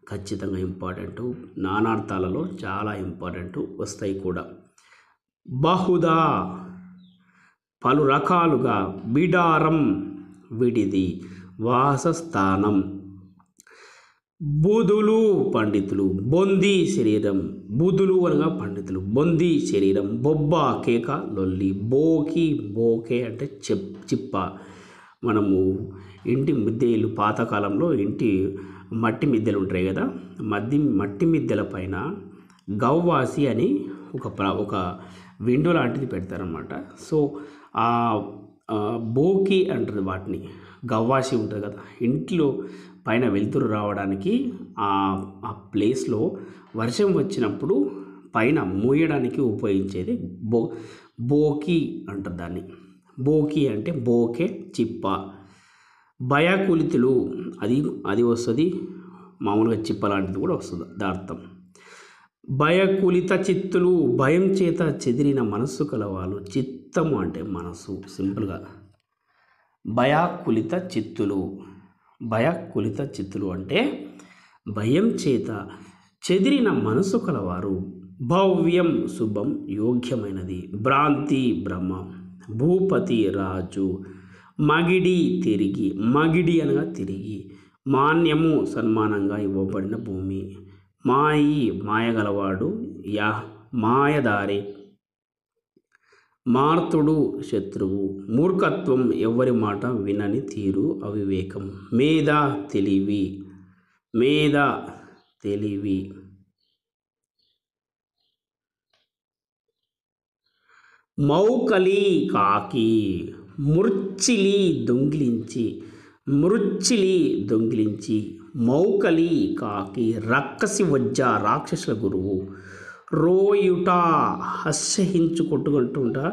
Speaker 1: ఖచ్చితంగా ఇంపార్టెంటు, నానార్థాలలో చాలా ఇంపార్టెంటు వస్తాయి కూడా. బహుదా పలు రకాలుగా, బిడారం విడిది, వాసస్థానం, బుధులు పండితులు, బొంది శరీరం, బుధులు అనగా పండితులు, బొంది శరీరం, బొబ్బ కేక లొల్లి, బోకే అంటే చిప్ప, మనము ఇంటి మిద్దెలు పాతకాలంలో ఇంటి మట్టి మిద్దెలు ఉంటాయి కదా, మట్టి మిద్దెల పైన గవ్వాసి అని ఒక విండో లాంటిది పెడతారనమాట. సో ఆ బోకి అంటారు వాటిని, గవ్వాసి ఉంటుంది కదా, ఇంట్లో పైన వెలుతురు రావడానికి ఆ ప్లేస్లో వర్షం వచ్చినప్పుడు పైన మూయడానికి ఉపయోగించేది బోకి అంటారు దాన్ని. బోకి అంటే బోకే చిప్ప. భయకులితులు అది వస్తుంది, మామూలుగా చిప్ప లాంటిది కూడా వస్తుంది దార్థం. భయకులిత చిత్తులు, భయం చేత చెదిరిన మనస్సు కలవాళ్ళు, చిత్తము అంటే మనసు, సింపుల్గా భయకులిత చిత్తులు అంటే భయం చేత చెదిరిన మనసు కలవారు. భవ్యం శుభం యోగ్యమైనది, భ్రాంతి భ్రమ, భూపతి రాజు, మగిడి అనగా తిరిగి, మాన్యము సన్మానంగా ఇవ్వబడిన భూమి, మాయగలవాడు, మాయదారి, మార్తుడు శత్రువు. మూర్ఖత్వం ఎవరి మాట వినని తీరు అవివేకం. మేధ తెలివి. మేధ తెలివి. మౌకలి కాకి. మృచ్చిలి దొంగిలించి. మృచ్చిలి దొంగిలించి. మౌకలి కాకి. రక్కసి వజ్జ రాక్షసుల గురువు. రోయుట అసహించుకొట్టుకుంటుంట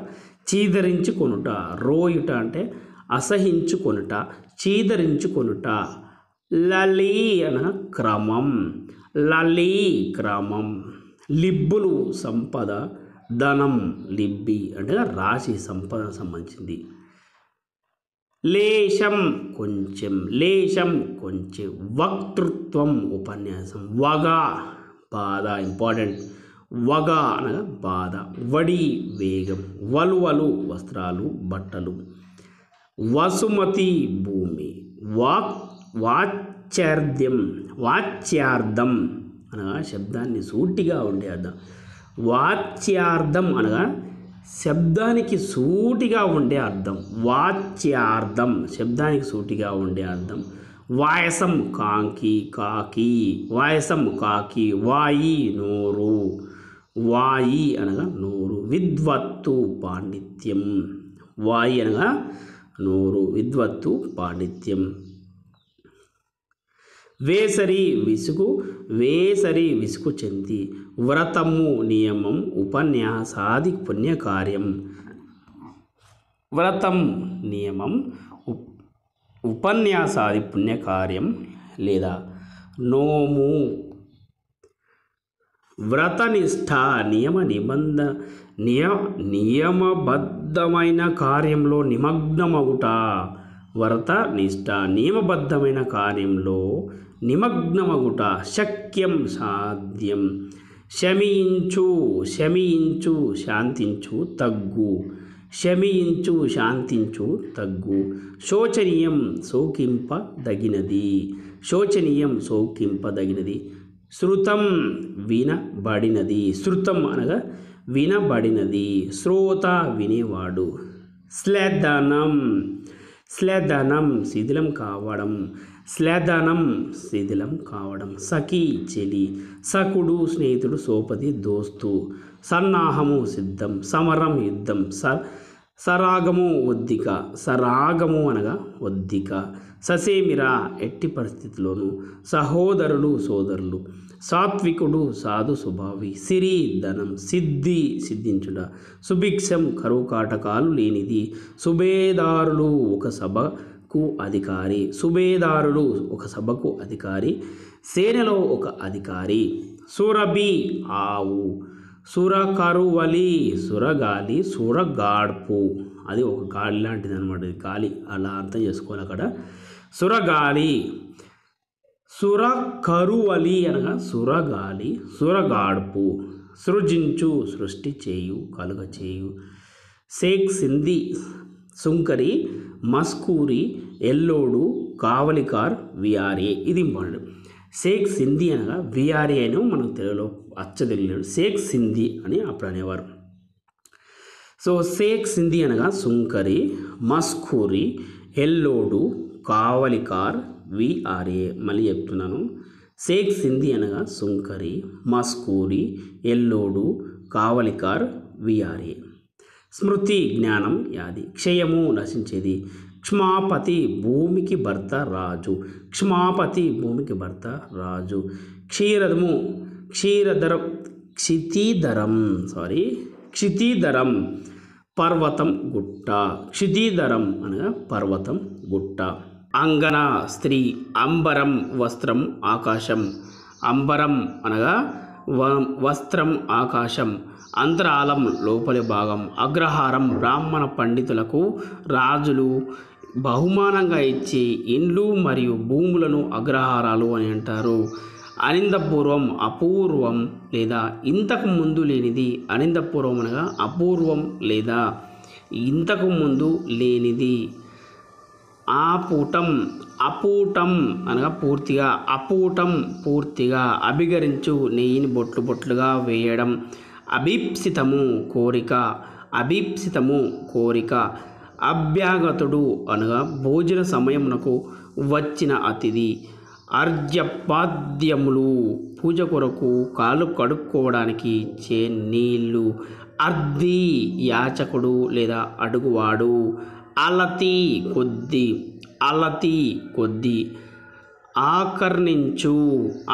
Speaker 1: చీదరించుకొనుట. రోయుట అంటే అసహించుకొనుట చీదరించుకొనుట. లలి అనగా క్రమం. లలి క్రమం. లిబ్బులు సంపద. ధనం లిబ్బి అంటే రాశి సంపద సంబంధించింది. లేశం కొంచెం. లేశం కొంచెం. వక్తృత్వం ఉపన్యాసం. వగ బాధ ఇంపార్టెంట్. వగ అనగా బాధ. వడి వేగం. వలువలు వస్త్రాలు బట్టలు. వసుమతి భూమి. వాచ్యార్థం. వాచ్యార్థం అనగా శబ్దాన్ని సూటిగా ఉండే అర్థం. వాచ్యార్థం అనగా శబ్దానికి సూటిగా ఉండే అర్థం. వాచ్యార్థం శబ్దానికి సూటిగా ఉండే అర్థం. వాయసం కాకి. కాకి. వాయసం కాకి. వాయి నోరు. వాయి అనగా నోరు. విద్వత్తు పాండిత్యం. వాయి అనగా నోరు. విద్వత్తు పాండిత్యం. వేసరి విసుగు. వేసరి విసుగు చెంది. వ్రతము నియమం. ఉపన్యాసాది పుణ్యకార్యం. వ్రతం నియమం. ఉపన్యాసాది పుణ్యకార్యం లేదా నోము. వ్రతనిష్ట నియమబద్ధమైన కార్యంలో నిమగ్నమగుట. వ్రతనిష్ట నియమబద్ధమైన కార్యంలో నిమగ్నమగుట. శక్యం సాధ్యం. శమించు. శమించు శాంతించు తగ్గు. శమించు శాంతించు తగ్గు. శోచనీయం శోకింపదగినది. శోచనీయం శోకింపదగినది. శృతం వినబడినది. శృతం అనగా వినబడినది. శ్రోత వినేవాడు. శ్లేధనం. శ్లేధనం శిథిలం కావడం. శ్లేధనం శిథిలం కావడం. సఖి చెలి. సకుడు స్నేహితుడు. సోపతి దోస్తు. సన్నాహము సిద్ధం. సమరం యుద్ధం. సరాగము ఒద్దిక. సరాగము అనగా ఒద్దిక. ససేమిర ఎట్టి పరిస్థితుల్లోనూ. సహోదరులు సోదరులు. సాత్వికుడు సాధు స్వభావి. సిరి ధనం. సిద్ధి సిద్ధించుట. సుభిక్షం కరువు కాటకాలు లేనిది. సుబేదారులు ఒక సభకు అధికారి. సుబేదారులు ఒక సభకు అధికారి. సేనలో ఒక అధికారి. సురభి ఆవు. సురకరువలి సురగాలి. సురగాడ్పు అది ఒక గాలి లాంటిది అనమాట. గాలి అలా అర్థం చేసుకోవాలి అక్కడ. సురగాలి. సురకరువలి అనగా సురగాలి. సురగాడ్పు. సృజించు సృష్టి చేయు కలుగ చేయు. షేక్ సింధి సుంకరి. మస్కూరి. ఎల్లోడు. కావలికార్. విఆర్ఏ ఇది ఇంపార్టెంట్. షేక్ సింధి అనగా విఆర్ఏ అని మనకు తెలుగులో అచ్చదెలియడు. షేక్ సింధి అని అప్పుడు అనేవారు. సో షేక్ సింధి అనగా సుంకరి. మస్కూరి. ఎల్లోడు. కావలికార్. విఆర్ఏ మళ్ళీ చెప్తున్నాను. షేక్ సింధి అనగా సుంకరి. మస్కూరి. ఎల్లోడు. కావలికార్. విఆర్ఏ. స్మృతి జ్ఞానం యాది. క్షయము నశించేది. క్షమాపతి భూమికి భర్త రాజు. క్షమాపతి భూమికి భర్త రాజు. క్షీరదము. క్షీరధరం. క్షితిధరం పర్వతం గుట్ట. క్షితిధరం అనగా పర్వతం గుట్ట. అంగన స్త్రీ. అంబరం వస్త్రం ఆకాశం. అంబరం అనగా వస్త్రం ఆకాశం. అంతరాలం లోపలి భాగం. అగ్రహారం బ్రాహ్మణ పండితులకు రాజులు బహుమానంగా ఇచ్చే ఇండ్లు మరియు భూములను అగ్రహారాలు అని అంటారు. అనిందపూర్వం అపూర్వం లేదా ఇంతకు ముందు లేనిది. అనిందపూర్వం అనగా అపూర్వం లేదా ఇంతకు ముందు లేనిది. ఆపూటం. అపూటం అనగా పూర్తిగా. అపూటం పూర్తిగా. అభిగరించు నెయ్యిని బొట్లు బొట్లుగా వేయడం. అభీప్సితము కోరిక. అభీప్సితము కోరిక, అభ్యాగతుడు అనగా భోజన సమయమునకు వచ్చిన అతిథి, అర్ఘ్యపాద్యములు పూజ కొరకు కాళ్ళు కడుక్కోవడానికి ఇచ్చే నీళ్ళు, అర్ధి యాచకుడు లేదా అడుగువాడు, అలతి కొద్ది, అలతి కొద్ది, ఆకర్ణించు,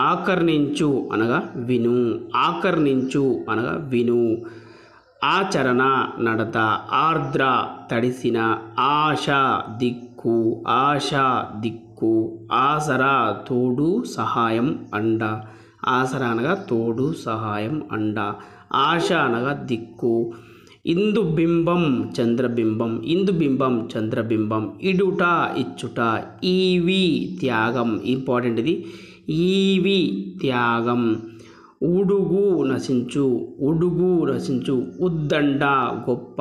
Speaker 1: ఆకర్ణించు అనగా విను, ఆకర్ణించు అనగా విను, ఆచరణ నడత, ఆర్ద్ర తడిసిన, ఆశ దిక్కు, ఆశ దిక్కు, ఆసరా తోడు సహాయం అండ, ఆసరా అనగా తోడు సహాయం అండ, ఆశ అనగా దిక్కు, ఇందుబింబం చంద్రబింబం, ఇందుబింబం చంద్రబింబం, ఇడుట ఇచ్చుట, ఈవి త్యాగం, ఇంపార్టెంట్ ఇది, ఈవి త్యాగం, ఉడుగు నశించు, ఉడుగు నశించు, ఉద్దండ గొప్ప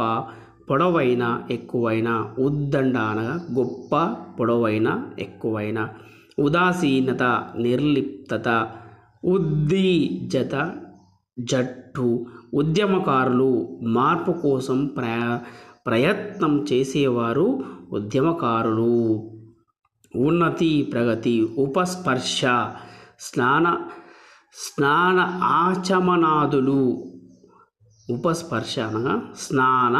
Speaker 1: పొడవైన ఎక్కువైన, ఉద్దండ అనగా గొప్ప పొడవైన ఎక్కువైన, ఉదాసీనత నిర్లిప్తత, ఉద్దీజత జట్టు, ఉద్యమకారులు మార్పు కోసం ప్రయత్నం చేసేవారు ఉద్యమకారులు, ఉన్నతి ప్రగతి, ఉపస్పర్శ స్నాన ఆచమనాదులు, ఉపస్పర్శ అనగా స్నాన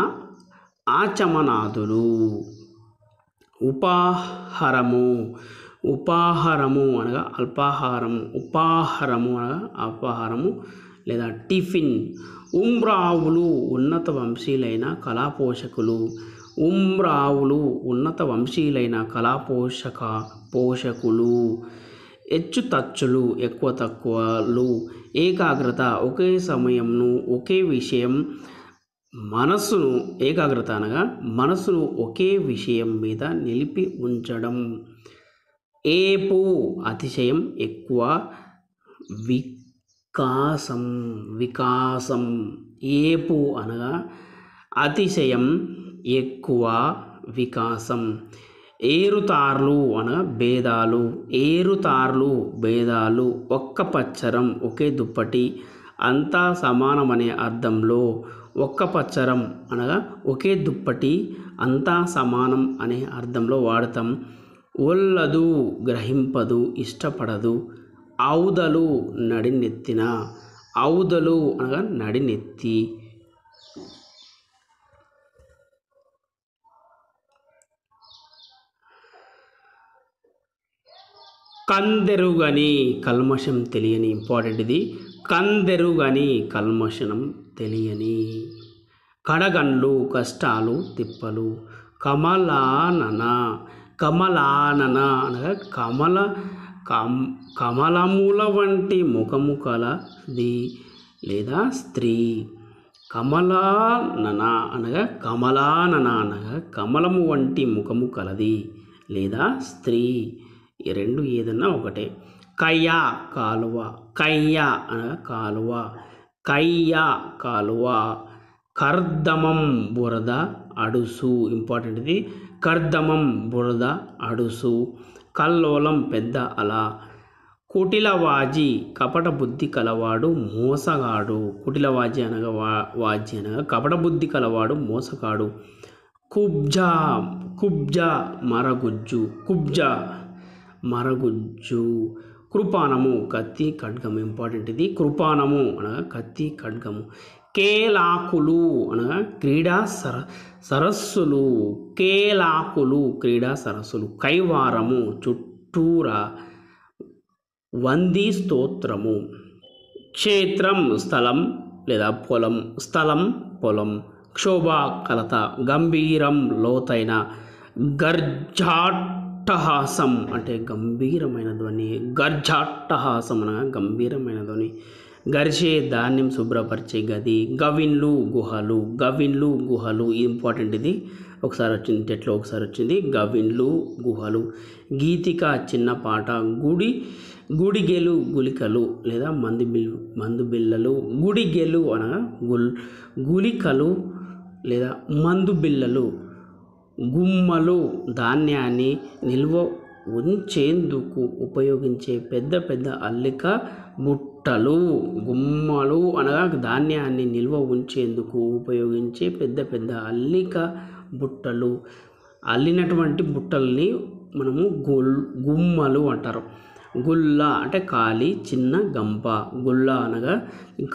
Speaker 1: ఆచమనాదులు, ఉపాహారము, ఉపాహారము అనగా అల్పాహారము, ఉపాహారము అనగా అల్పాహారము లేదా టిఫిన్, ఉమ్రావులు ఉన్నత వంశీయులైన కళాపోషకులు, ఉమ్రావులు ఉన్నత వంశీయులైన పోషకులు, హెచ్చుతచ్చులు ఎక్కువ తక్కువలు, ఏకాగ్రత ఒకే సమయంను ఒకే విషయం, మనస్సును ఏకాగ్రత అనగా మనస్సును ఒకే విషయం మీద నిలిపి ఉంచడం, ఏపు అతిశయం ఎక్కువ, వికాసం, వికాసం, ఏపు అనగా అతిశయం ఎక్కువ వికాసం, ఏరుతార్లు అనగా భేదాలు, ఏరుతార్లు భేదాలు, ఒక్క పచ్చరం ఒకే దుప్పటి అంతా సమానమనే అర్థంలో ఒక్క పచ్చరం అనగా ఒకే దుప్పటి అంతా సమానం అనే అర్థంలో వాడతాం. ఒల్లదు గ్రహింపదు ఇష్టపడదు, ఔదలు నడినెత్తిన, ఔదలు అనగా నడినెత్తి, కందెరుగని కల్మషం తెలియని, ఇంపార్టెంట్ ఇది, కందెరుగని కల్మషం తెలియని, కడగండ్లు కష్టాలు తిప్పలు, కమలానన, కమలానన అనగా కమలముల వంటి ముఖము కలది లేదా స్త్రీ, కమలానన అనగా కమలానన అనగా కమలము వంటి ముఖము కలది లేదా స్త్రీ, ఈ రెండు ఏదన్నా ఒకటే. కయ్య కాలువ, కయ్య అనగా కాలువ, కయ్య కాలువ, కర్దమం బురద అడుసు, ఇంపార్టెంట్ ఇది, కర్దమం బురద అడుసు, కల్లోలం పెద్ద అల, కుటిలవాజి కపట బుద్ధి కలవాడు మోసగాడు, కుటిలవాజి అనగా వాజి అనగా కపట బుద్ధి కలవాడు మోసగాడు, కుబ్జ, కుబ్జ మరగుజ్జు, కుబ్జ మరగుజ్జు, కృపానము కత్తి ఖడ్గము, ఇంపార్టెంట్ ఇది, కృపానము అనగా కత్తి ఖడ్గము, కేలాకులు అనగా క్రీడా సరస్సులు, కేలాకులు క్రీడా సరస్సులు, కైవారము చుట్టూరా, వంది స్తోత్రము, క్షేత్రం స్థలం లేదా పొలం, స్థలం పొలం, క్షోభ కలత, గంభీరం లోతైన, గర్జాట్టహాసం అంటే గంభీరమైన ధ్వని, గర్జాట్టహాసం అనగా గంభీరమైన ధ్వని, గరిసే ధాన్యం శుభ్రపరిచే గది, గవిన్లు గుహలు, గవిన్లు గుహలు, ఇంపార్టెంట్ ఇది, ఒకసారి వచ్చింది టెట్లో ఒకసారి వచ్చింది, గవిన్లు గుహలు, గీతిక చిన్న పాట, గుడిగెలు గులికలు లేదా మందు బిళ్ళలు, గుడిగెలు అనగా గులికలు లేదా మందు బిళ్ళలు, గుమ్మలు ధాన్యాన్ని నిల్వ ఉంచేందుకు ఉపయోగించే పెద్ద పెద్ద అల్లిక బుట్టలు. గుమ్మలు అనగా ధాన్యాన్ని నిల్వ ఉంచేందుకు ఉపయోగించే పెద్ద పెద్ద అల్లిక బుట్టలు. అల్లినటువంటి బుట్టల్ని మనము గుమ్మలు అంటారు. గుల్ల అంటే ఖాళీ చిన్న గంప. గుల్ల అనగా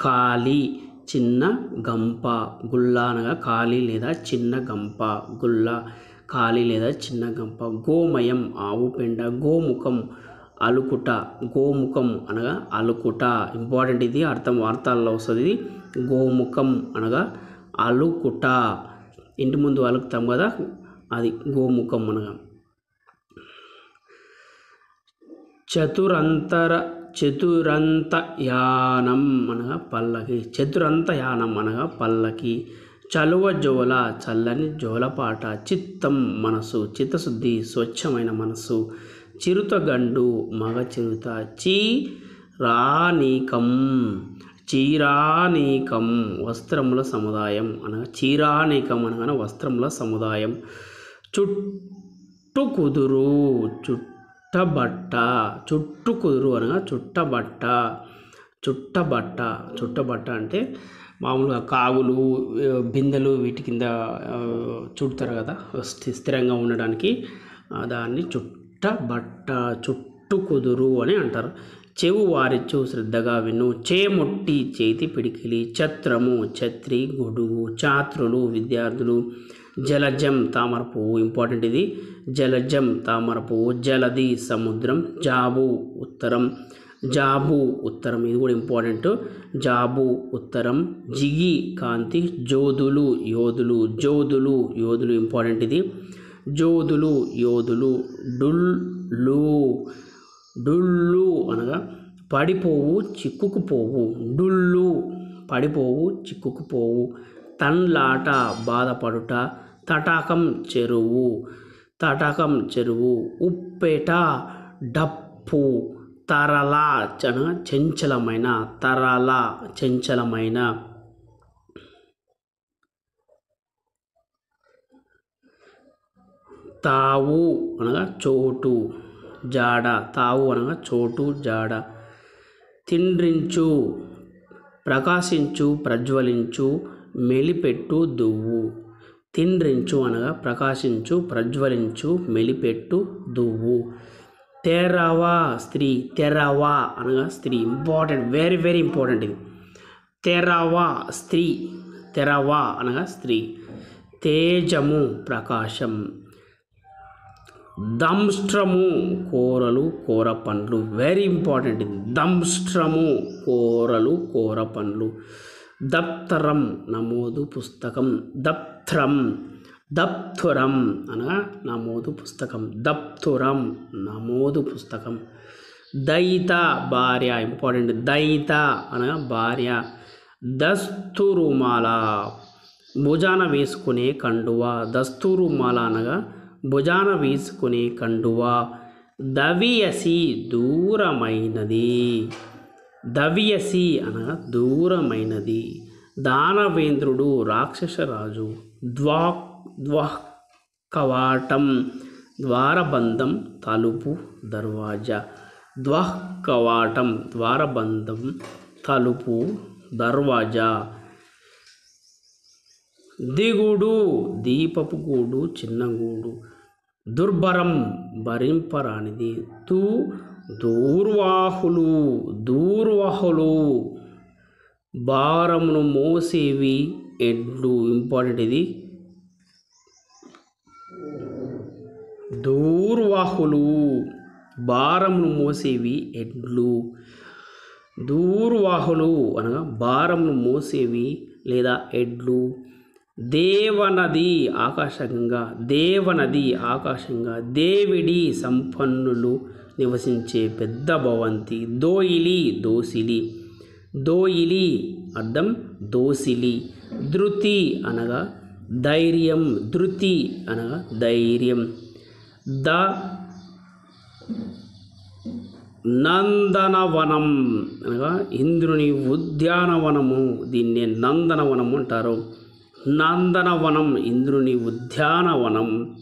Speaker 1: ఖాళీ చిన్న గంప. గుల్ల అనగా ఖాళీ లేదా చిన్న గంప. గుల్ల ఖాళీ లేదా చిన్న గంప. గోమయం ఆవు పెండ. గోముఖం అలుకుట. గోముఖం అనగా అలుకుట. ఇంపార్టెంట్ ఇది, వార్తల్లో వస్తుంది. గోముఖం అనగా అలుకుట. ఇంటి ముందు అలుకుతాం కదా, అది గోముఖం అనగా. చతురంతయానం అనగా పల్లకి. చతురంతయానం అనగా పల్లకి. చలువ జోల చల్లని జోలపాట. చిత్తం మనసు. చిత్తశుద్ధి స్వచ్ఛమైన మనసు. చిరుతగండు మగ చిరుత. చీరానీకం చీరానీకం వస్త్రముల సముదాయం అనగా చీరానీకం అనగా వస్త్రముల సముదాయం. చుట్టుకుదురు చుట్టబట్ట. చుట్టుకుదురు అనగా చుట్టబట్ట. చుట్టబట్ట అంటే మామూలుగా కాగులు బిందెలు వీటి కింద చుడతారు కదా స్థిరంగా ఉండడానికి, దాన్ని చుట్టబట్ట చుట్టుకుదురు అని అంటారు. చెవు వారిచ్చు శ్రద్ధగా విను. చేముట్టి చేతి పిడికిలి. ఛత్రము ఛత్రి గొడుగు. ఛాత్రులు విద్యార్థులు. జలజం తామర పువ్వు. ఇంపార్టెంట్ ఇది, జలజం తామర పువ్వు. జలది సముద్రం. జాబు ఉత్తరం. జాబు ఉత్తరం ఇది కూడా ఇంపార్టెంట్. జాబు ఉత్తరం. జిగి కాంతి. జోదులు యోధులు. జోదులు యోధులు ఇంపార్టెంట్ ఇది. జోదులు యోధులు. డుళ్ళు అనగా పడిపోవు చిక్కుకుపోవు. డుళ్ళు పడిపోవు చిక్కుకుపోవు. తన్లాట బాధపడుట. తటాకం చెరువు. ఉప్పేట డప్పు. తరల చంచలమైన. చంచలమైన. తావు అనగా చోటు జాడ. తావు అనగా చోటు జాడ. తిండ్రించు ప్రకాశించు ప్రజ్వలించు మెలిపెట్టు దువ్వు. తిండ్రించు అనగా ప్రకాశించు ప్రజ్వలించు మెలిపెట్టు దువ్వు. తెరవ స్త్రీ. తెరవ అనగా స్త్రీ. ఇంపార్టెంట్, వెరీ వెరీ ఇంపార్టెంట్ ఇది. తెరవ స్త్రీ. తెరవ అనగా స్త్రీ. తేజము ప్రకాశం. దంష్ట్రము కూరలు కూర పండ్లు. వెరీ ఇంపార్టెంట్ ఇది. దంష్ట్రము కూరలు కూర పండ్లు. దప్తరం నమోదు పుస్తకం. దప్తురం అనగా నమోదు పుస్తకం. దప్తురం నమోదు పుస్తకం. దయిత భార్య. ఇంపార్టెంట్, దయిత అనగా భార్య. దస్తురుమాల భుజాన వేసుకునే కండువా. దస్తురుమాల అనగా భుజాన వేసుకునే కండువా. దవియసి దూరమైనది. దవియసి అనగా దూరమైనది. దానవేంద్రుడు రాక్షసరాజు. కవాటం ద్వారబంధం తలుపు దర్వాజా. కవాటం ద్వారబంధం తలుపు దర్వాజా. దిగుడు దీపపు గూడు చిన్న గూడు. దుర్భరం భరింపరానిది. దూర్వాహులు భారమును మోసేవి ఎడ్లు. ఇంపార్టెంట్ ఇది. దూర్వాహులు భారమును మోసేవి ఎడ్లు. దూర్వాహులు అనగా భారమును మోసేవి లేదా ఎడ్లు. దేవనది ఆకాశంగా. దేవనది ఆకాశంగా. దేవిడి సంపన్నులు నివసించే పెద్ద భవంతి. దోసిలి. దోయిలి అర్థం దోసిలి. ధృతి అనగా ధైర్యం. ధృతి అనగా ధైర్యం. నందనవనం అనగా ఇంద్రుని ఉద్యానవనము. దీన్నే నందనవనం అంటారు. నందనవనం ఇంద్రుని ఉద్యానవనం.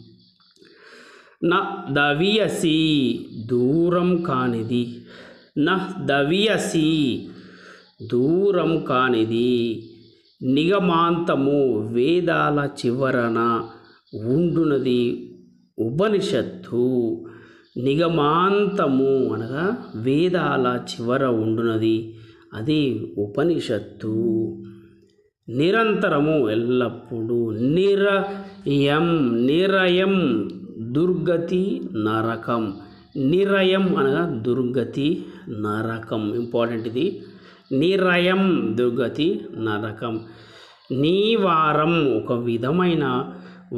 Speaker 1: న దవియసి దూరం కానిది, న దవియసి దూరం కానిది, నిగమాంతము వేదాల చివరన ఉండునది ఉపనిషత్తు. నిగమాంతము అనగా వేదాల చివర ఉండునది, అది ఉపనిషత్తు. నిరంతరము ఎల్లప్పుడూ, నిరయం నిరయం దుర్గతి నరకం, నిరయం అనగా దుర్గతి నరకం, ఇంపార్టెంట్ ఇది. నిరయం దుర్గతి నరకం. నీవారం ఒక విధమైన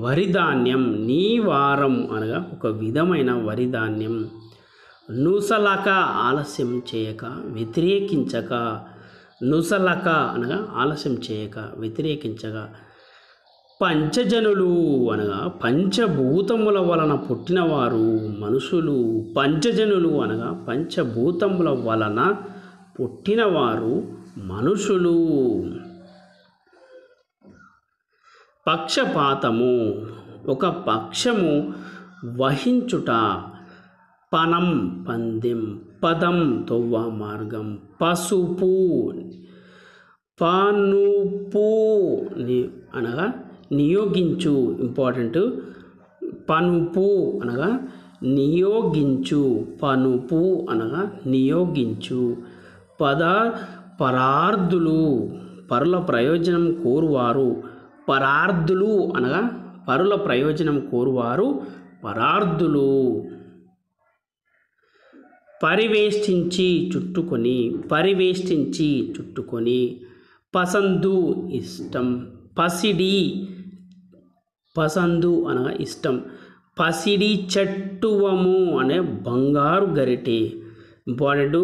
Speaker 1: వరిధాన్యం, నీవారం అనగా ఒక విధమైన వరిధాన్యం. నుసలక ఆలస్యం చేయక వ్యతిరేకించక, నుసలక అనగా ఆలస్యం చేయక వ్యతిరేకించగా. పంచజనులు అనగా పంచభూతముల వలన పుట్టినవారు మనుషులు, పంచజనులు అనగా పంచభూతముల వలన పుట్టినవారు మనుషులు. పక్షపాతము ఒక పక్షము వహించుట, పనం పందెం, పదం తొవ్వ మార్గం, పసుపు పనుపు అనగా నియోగించు, ఇంపార్టెంట్. పనుపు అనగా నియోగించు, పనుపు అనగా నియోగించు. పరార్థులు పరుల ప్రయోజనం కోరువారు, పరార్థులు అనగా పరుల ప్రయోజనం కోరువారు పరార్థులు. పరివేష్టించి చుట్టుకొని, పరివేష్టించి చుట్టుకొని. పసందు ఇష్టం, పసిడి పసందు అనగా ఇష్టం. పసిడి చట్టువము అనే బంగారు గరిటె, ఇంపార్టెంట్.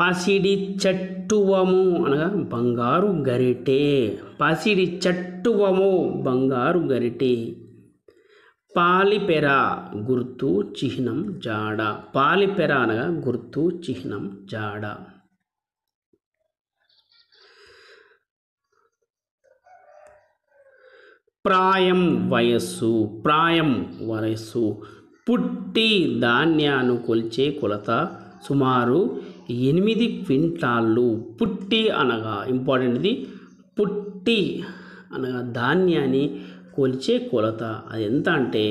Speaker 1: పసిడి చట్టువము అనగా బంగారు గరిటె, పసిడి చట్టువము బంగారు గరిటె. పాలిపెర గుర్తు చిహ్నం జాడ, పాలిపెర అనగా గుర్తు చిహ్నం జాడ. ప్రాయం వయస్సు, ప్రాయం వయస్సు. పుట్టి ధాన్యాన్ని కొలిచే కొలత సుమారు 8 క్వింటాళ్ళు. పుట్టి అనగా ఇంపార్టెంట్ ఇది. పుట్టి అనగా ధాన్యాన్ని కొలిచే కొలత, అది ఎంత అంటే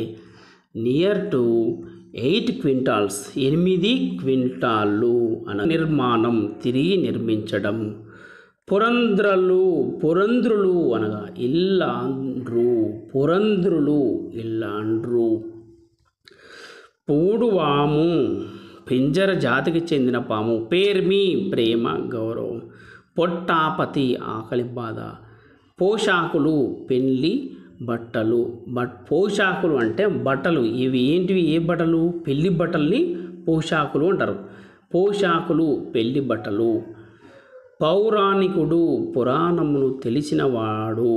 Speaker 1: నియర్ టు 8 క్వింటాల్స్, 8 క్వింటాళ్ళు అన. నిర్మాణం తిరిగి నిర్మించడం. పురంధ్రులు అనగా ఇల్లాండ్రు, పురంధ్రులు ఇల్లాండ్రు. పూడువాము పింజర జాతికి చెందిన పాము. పేర్మి ప్రేమ గౌరవం. పొట్టాపతి ఆకలి బాధ. పోషాకులు పెళ్లి బట్టలు. పోషాకులు అంటే బట్టలు. ఇవి ఏంటివి? ఏ బట్టలు? పెళ్లి బట్టల్ని పోషాకులు అంటారు. పోషాకులు పెళ్లి బట్టలు. పౌరాణికుడు పురాణమును తెలిసినవాడు,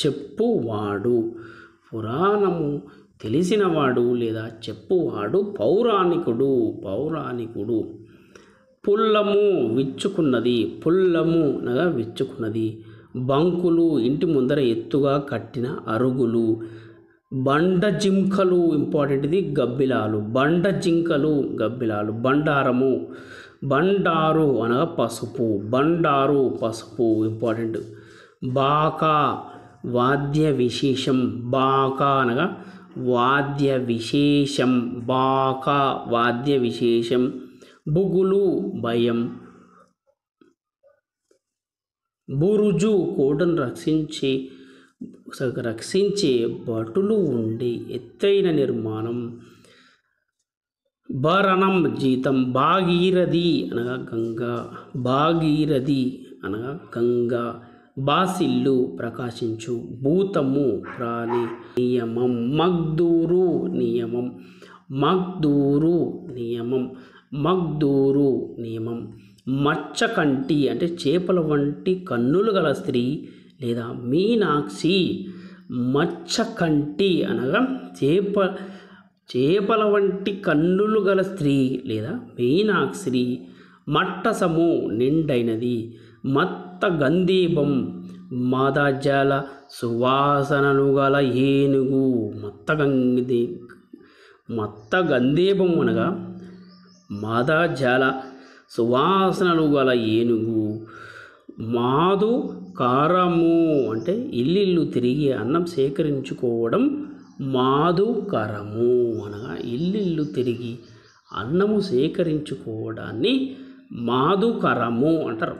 Speaker 1: చెప్పువాడు. పురాణము తెలిసినవాడు లేదా చెప్పువాడు పౌరాణికుడు, పౌరాణికుడు. పుల్లము విచ్చుకున్నది, పుల్లము అనగా విచ్చుకున్నది. బంకులు ఇంటి ముందర ఎత్తుగా కట్టిన అరుగులు. బండ జింకలు, ఇంపార్టెంట్ ఇది. గబ్బిలాలు, బండ జింకలు గబ్బిలాలు. బండారము, బండారు అనగా పసుపు, బండారు పసుపు, ఇంపార్టెంట్. బాకా వాద్య విశేషం, బాకా అనగా వాద్య విశేషం, బాకా వాద్య విశేషం. బుగులు భయం. బురుజు కోటను రక్షించే భటులు ఉండే ఎత్తైన నిర్మాణం. భరణం జీతం. భాగీరథి అనగా గంగా, భాగీరథి అనగా గంగా. బాసిల్లు ప్రకాశించు. భూతము ప్రాణి. నియమం. మగ్దూరు నియమం, మగ్దూరు నియమం, మగ్దూరు నియమం. మచ్చకంటి అంటే చేపల వంటి కన్నులు గల స్త్రీ లేదా మీనాక్షి. మచ్చకంటి అనగా చేపల వంటి కన్నులు గల స్త్రీ లేదా మీనాక్షి. మట్టసము నిండైనది. మత్త గంధీభం మదజల సువాసనలు గల ఏనుగు. మత్త గంధేపము అనగా మదజల సువాసనలు గల ఏనుగు. మాదు కారము అంటే ఇల్లిల్లు తిరిగి అన్నం సేకరించుకోవడం మాధుకరము అనగా ఇల్లిల్లు తిరిగి అన్నము సేకరించుకోవడాన్ని మాధుకరము అంటారు.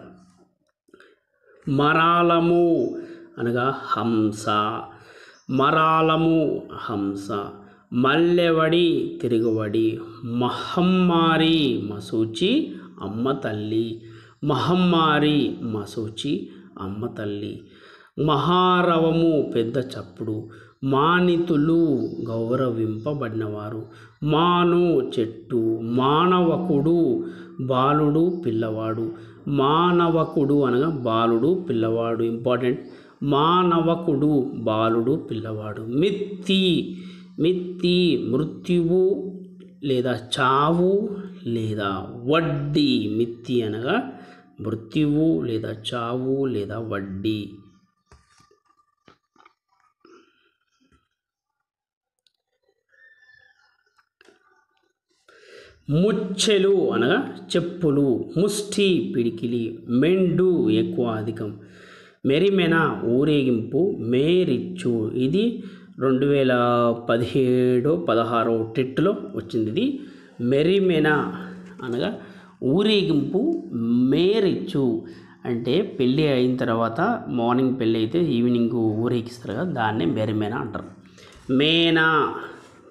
Speaker 1: మరాలము అనగా హంస. మరాలము హంస. మల్లెవడి తిరుగువడి. మహమ్మారి మసూచి అమ్మ తల్లి. మహమ్మారి మసూచి అమ్మ తల్లి. మహారవము పెద్ద చప్పుడు. మానితులు గౌరవింపబడినవారు. మాను చెట్టు. మానవకుడు బాలుడు పిల్లవాడు. మానవకుడు అనగా బాలుడు పిల్లవాడు ఇంపార్టెంట్. మానవకుడు బాలుడు పిల్లవాడు. మిత్తి. మిత్తి మృత్యువు లేదా చావు లేదా వడ్డీ. మిత్తి అనగా మృత్యువు లేదా చావు లేదా వడ్డీ. ముచ్చెలు అనగా చెప్పులు. ముష్టి పిడికిలి. మెండు ఎక్కువ అధికం. మెరిమెన ఊరేగింపు. మేరిచ్చు ఇది 2017-16 టెట్లో వచ్చింది. ఇది మెరిమెన అనగా ఊరేగింపు. మేరిచ్చు అంటే పెళ్ళి అయిన తర్వాత మార్నింగ్ పెళ్ళి అయితే ఈవినింగ్ ఊరేగిస్తారు కదా, దాన్నే మెరిమెన అంటారు. మేనా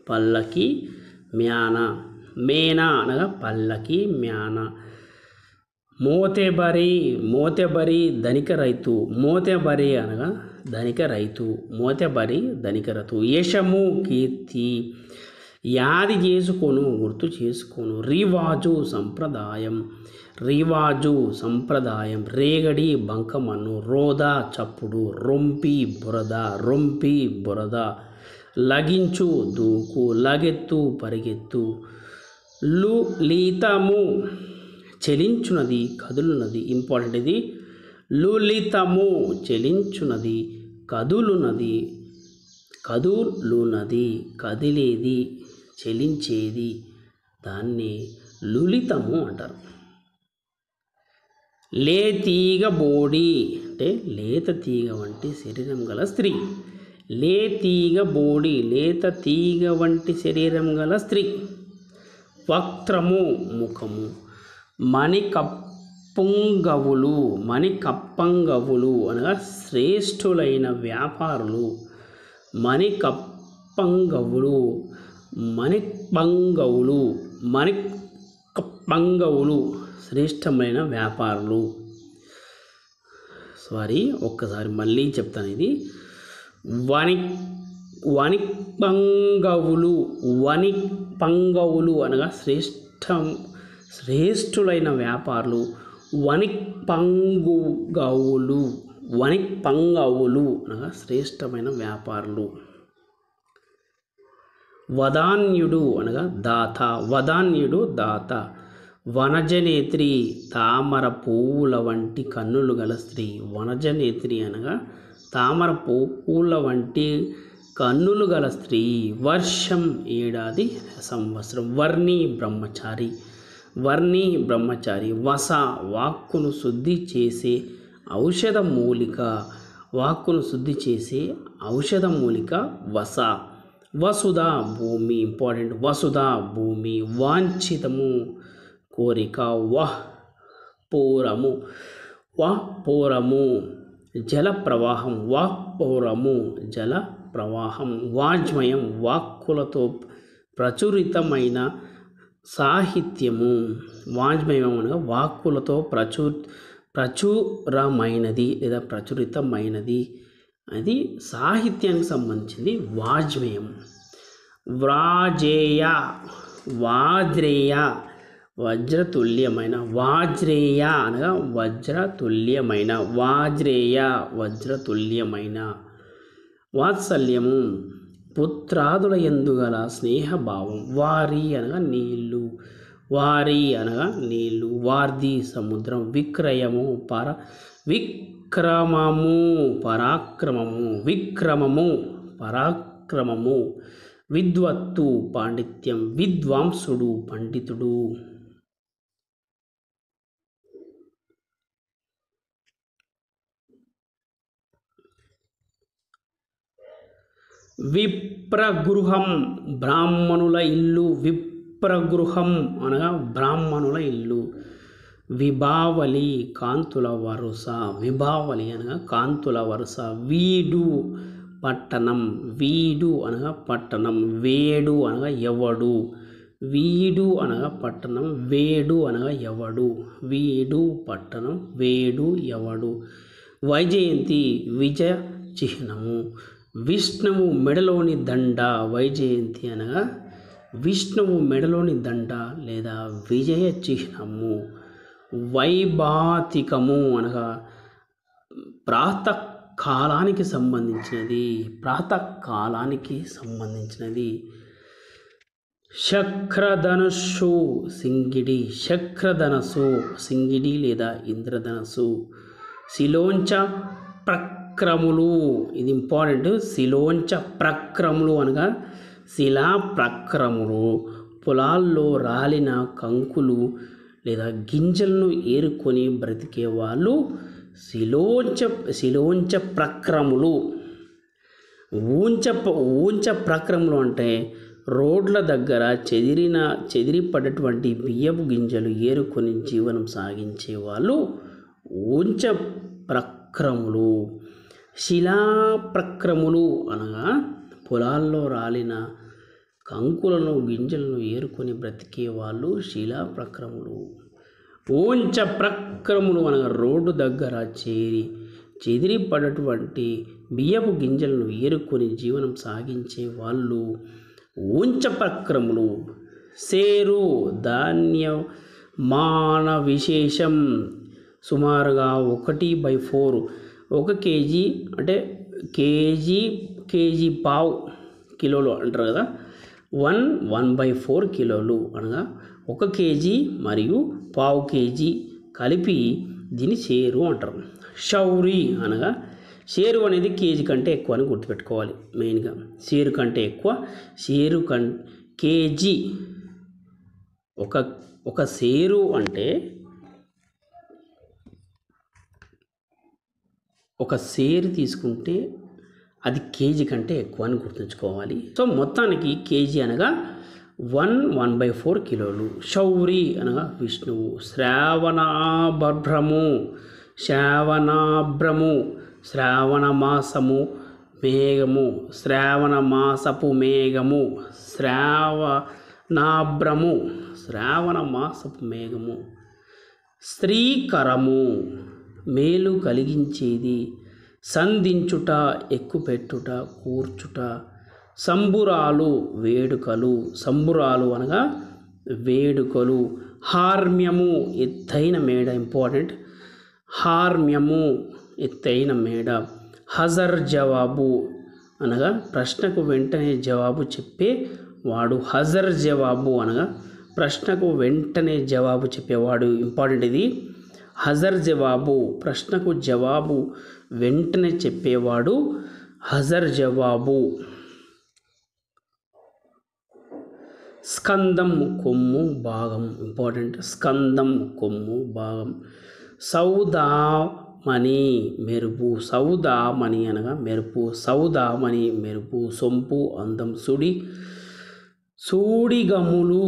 Speaker 1: పల్లకి మ్యాన. మేనా అనగా పల్లకి మ్యాన. మోతెబరి. మోతెబరి ధనిక రైతు. మోతెబరి అనగా ధనిక రైతు. మోతెబరి ధనిక రైతు. యశము కీర్తి. యాది చేసుకోను గుర్తు చేసుకోను. రివాజు సంప్రదాయం. రివాజు సంప్రదాయం. రేగడి బంకమన్ను. రోదా చప్పుడు. రొంపి బురద. రొంపి బురద. లగించు దూకు. లగెత్తు పరిగెత్తు. లులితము చెలించునది కదులునది ఇంపార్టెంట్. ఇది లులితము చెలించునది కదులునది. కదులునది కదిలేది చెలించేది దాన్ని లులితము అంటారు. లేతీగ బోడి అంటే లేత తీగ వంటి శరీరం గల స్త్రీ. లేతీగ బోడి లేత తీగ వంటి శరీరం గల స్త్రీ. వక్త్రము ముఖము. మణికప్పంగవులు. మణికప్పంగవులు అనగా శ్రేష్ఠులైన వ్యాపారులు. మణికప్పంగవులు. మణికంగవులు. మణికప్పంగవులు శ్రేష్టమైన వ్యాపారులు. సారీ ఒక్కసారి మళ్ళీ చెప్తాను. ఇది వణిక్పంగవులు. వణిక్పంగవులు అనగా శ్రేష్ఠులైన వ్యాపారులు. వణిక్పంగవులు. వణిక్పంగవులు అనగా శ్రేష్టమైన వ్యాపారులు. వదాన్యుడు అనగా దాత. వదాన్యుడు దాత. వనజనేత్రి తామర పువ్వుల వంటి కన్నులు గల స్త్రీ. వనజనేత్రి అనగా తామర పువ్వుల వంటి కన్నులు గల స్త్రీ. వర్షం ఏడాది సంవత్సరం. వర్ణి బ్రహ్మచారి. వర్ణి బ్రహ్మచారి. వస వాక్కును శుద్ధి చేసే ఔషధ మూలిక. వాక్కును శుద్ధి చేసే ఔషధ మూలిక వస. వసుధ భూమి ఇంపార్టెంట్. వసుధ భూమి. వాంఛితము కోరిక. వహ్ పూరము. వహ్ పూరము జల ప్రవాహం. వాక్ పూరము జల ప్రవాహం. వాజ్మయం వాక్కులతో ప్రచురితమైన సాహిత్యము. వాజ్మయం అనగా వాక్కులతో ప్రచురమైనది లేదా ప్రచురితమైనది. అది సాహిత్యానికి సంబంధించింది వాజ్మయం. వ్రాజేయ వాజ్రేయ వజ్రతుల్యమైన. వాజ్రేయ అనగా వజ్రతుల్యమైన. వాజ్రేయ వజ్రతుల్యమైన. వాత్సల్యము పుత్రాదుల యందు గల స్నేహభావం. వారి అనగా నీళ్ళు. వారి అనగా నీళ్ళు. వార్ధి సముద్రం. విక్రయము విక్రమము పరాక్రమము. విక్రమము పరాక్రమము. విద్వత్తు పాండిత్యం, విద్వాంసుడు పండితుడు. విప్రగృహం బ్రాహ్మణుల ఇల్లు, విప్రగృహం అనగా బ్రాహ్మణుల ఇల్లు. విభావలి కాంతుల వరుస, విభావలి అనగా కాంతుల వరుస. వీడు పట్టణం, వీడు అనగా పట్టణం. వేడు అనగా ఎవడు, వీడు అనగా పట్టణం, వేడు అనగా ఎవడు. వీడు పట్టణం, వేడు ఎవడు. వైజయంతి విజయ చిహ్నము. విష్ణువు మెడలోని దండ, వైజయంతి అనగా విష్ణువు మెడలోని దండ లేదా విజయ చిహ్నము. వైభాతికము అనగా ప్రాతకాలానికి సంబంధించినది, ప్రాతకాలానికి సంబంధించినది. శక్రధనుస్సు సింగిడి, శక్రధనస్సు సింగిడి లేదా ఇంద్రధనస్సు. శిలోంచ ప్రక్రములు, ఇది ఇంపార్టెంట్. శిలోంచ ప్రక్రములు అనగా శిలా ప్రక్రములు. పొలాల్లో రాలిన కంకులు లేదా గింజలను ఏరుకొని బ్రతికే వాళ్ళు శిలోంచ ప్రక్రములు. ఊంచ ప్రక్రములు అంటే రోడ్ల దగ్గర చెదిరిపడ్డటువంటి బియ్యపు గింజలు ఏరుకొని జీవనం సాగించే వాళ్ళు ఊంచ ప్రక్రములు. శిలా ప్రక్రములు అనగా పొలాల్లో రాలిన కంకులను గింజలను ఏరుకొని బ్రతికే వాళ్ళు శిలా ప్రక్రములు. ఊంచ ప్రక్రములు అనగా రోడ్డు దగ్గర చెదిరిపడ్డటువంటి బియ్యపు గింజలను ఏరుకొని జీవనం సాగించే వాళ్ళు ఊంచ ప్రక్రములు. సేరు ధాన్యమాన విశేషం. సుమారుగా 1/4, 1 కేజీ అంటే కేజీ పావు కిలోలు అంటారు కదా. 1/4 కిలోలు అనగా 1 కేజీ మరియు పావు కేజీ కలిపి దీన్ని షేరు అంటారు. షౌరి అనగా షేరు అనేది కేజీ కంటే ఎక్కువ అని గుర్తుపెట్టుకోవాలి. మెయిన్గా షేరు కంటే ఎక్కువ, కేజీ. ఒక షేరు అంటే ఒక షేరు తీసుకుంటే అది కేజీ కంటే ఎక్కువ అని గుర్తుంచుకోవాలి. సో మొత్తానికి కేజీ అనగా 1/4 కిలోలు. శౌరి అనగా విష్ణువు. శ్రావణాభ్రము, శ్రావణ మాసము మేఘము, శ్రావణ మాసపు మేఘము. శ్రావణ మాసపు మేఘము. స్త్రీకరము మేలు కలిగించేది. సంధించుట ఎక్కుపెట్టుట కూర్చుట. సంబురాలు వేడుకలు, సంబురాలు అనగా వేడుకలు. హార్మ్యము ఎత్తైన మేడ, ఇంపార్టెంట్. హార్మ్యము ఎత్తైన మేడ. హజర్ జవాబు అనగా ప్రశ్నకు వెంటనే జవాబు చెప్పేవాడు. హజర్ జవాబు అనగా ప్రశ్నకు వెంటనే జవాబు చెప్పేవాడు, ఇంపార్టెంట్ ఇది. హజర్ జవాబు ప్రశ్నకు జవాబు వెంటనే చెప్పేవాడు హజర్ జవాబు. స్కందం కొమ్ము భాగం, ఇంపార్టెంట్. స్కందం కొమ్ము భాగం. సౌదామణి మెరుపు, సౌదామణి అనగా మెరుపు. సౌదామణి మెరుపు. సొంపు అందం. సూడిగములు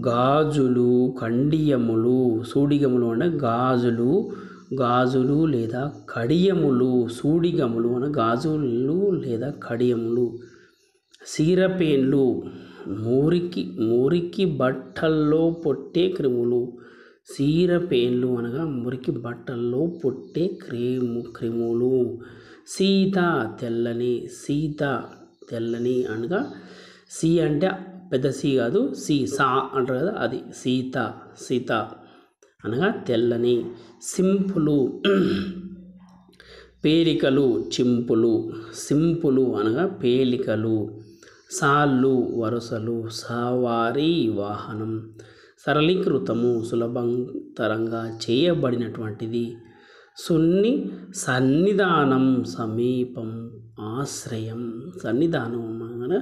Speaker 1: గాజులు కండియములు. సూడిగములు అంటే గాజులు లేదా కడియములు. సూడిగములు అనే గాజులు లేదా కడియములు. సీరపేన్లు మురికి బట్టల్లో పొట్టే క్రిములు. సీరపేన్లు అనగా మురికి బట్టల్లో పొట్టే క్రిములు. సీత తెల్లని, సీత తెల్లని అనగా సి అంటే పెద్ద సి కాదు, సా అంటారు కదా, అది సీత అనగా తెల్లని. సింపులు పేలికలు చింపులు. సింపులు అనగా పేలికలు. సాళ్ళు వరుసలు. సవారీ వాహనం. సరళీకృతము సులభతరంగా చేయబడినటువంటిది. సన్నిధానం సమీపం ఆశ్రయం. సన్నిధానం అనగా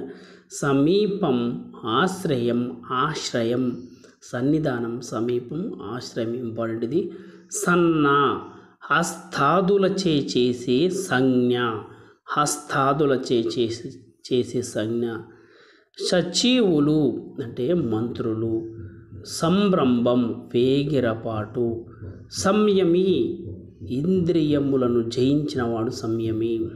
Speaker 1: సమీపం, ఆశ్రయం, ఆశ్రయం, సన్నిధానం, సమీపం, ఆశ్రయం ఇంపార్టెంట్. ఇది సన్న, హస్తాదులచే చేసే సంజ్ఞ, హస్తాదులచే చేసే సంజ్ఞ. సచివులు అంటే మంత్రులు. సంరంభం వేగిరపాటు. సంయమి ఇంద్రియములను జయించినవాడు సంయమి.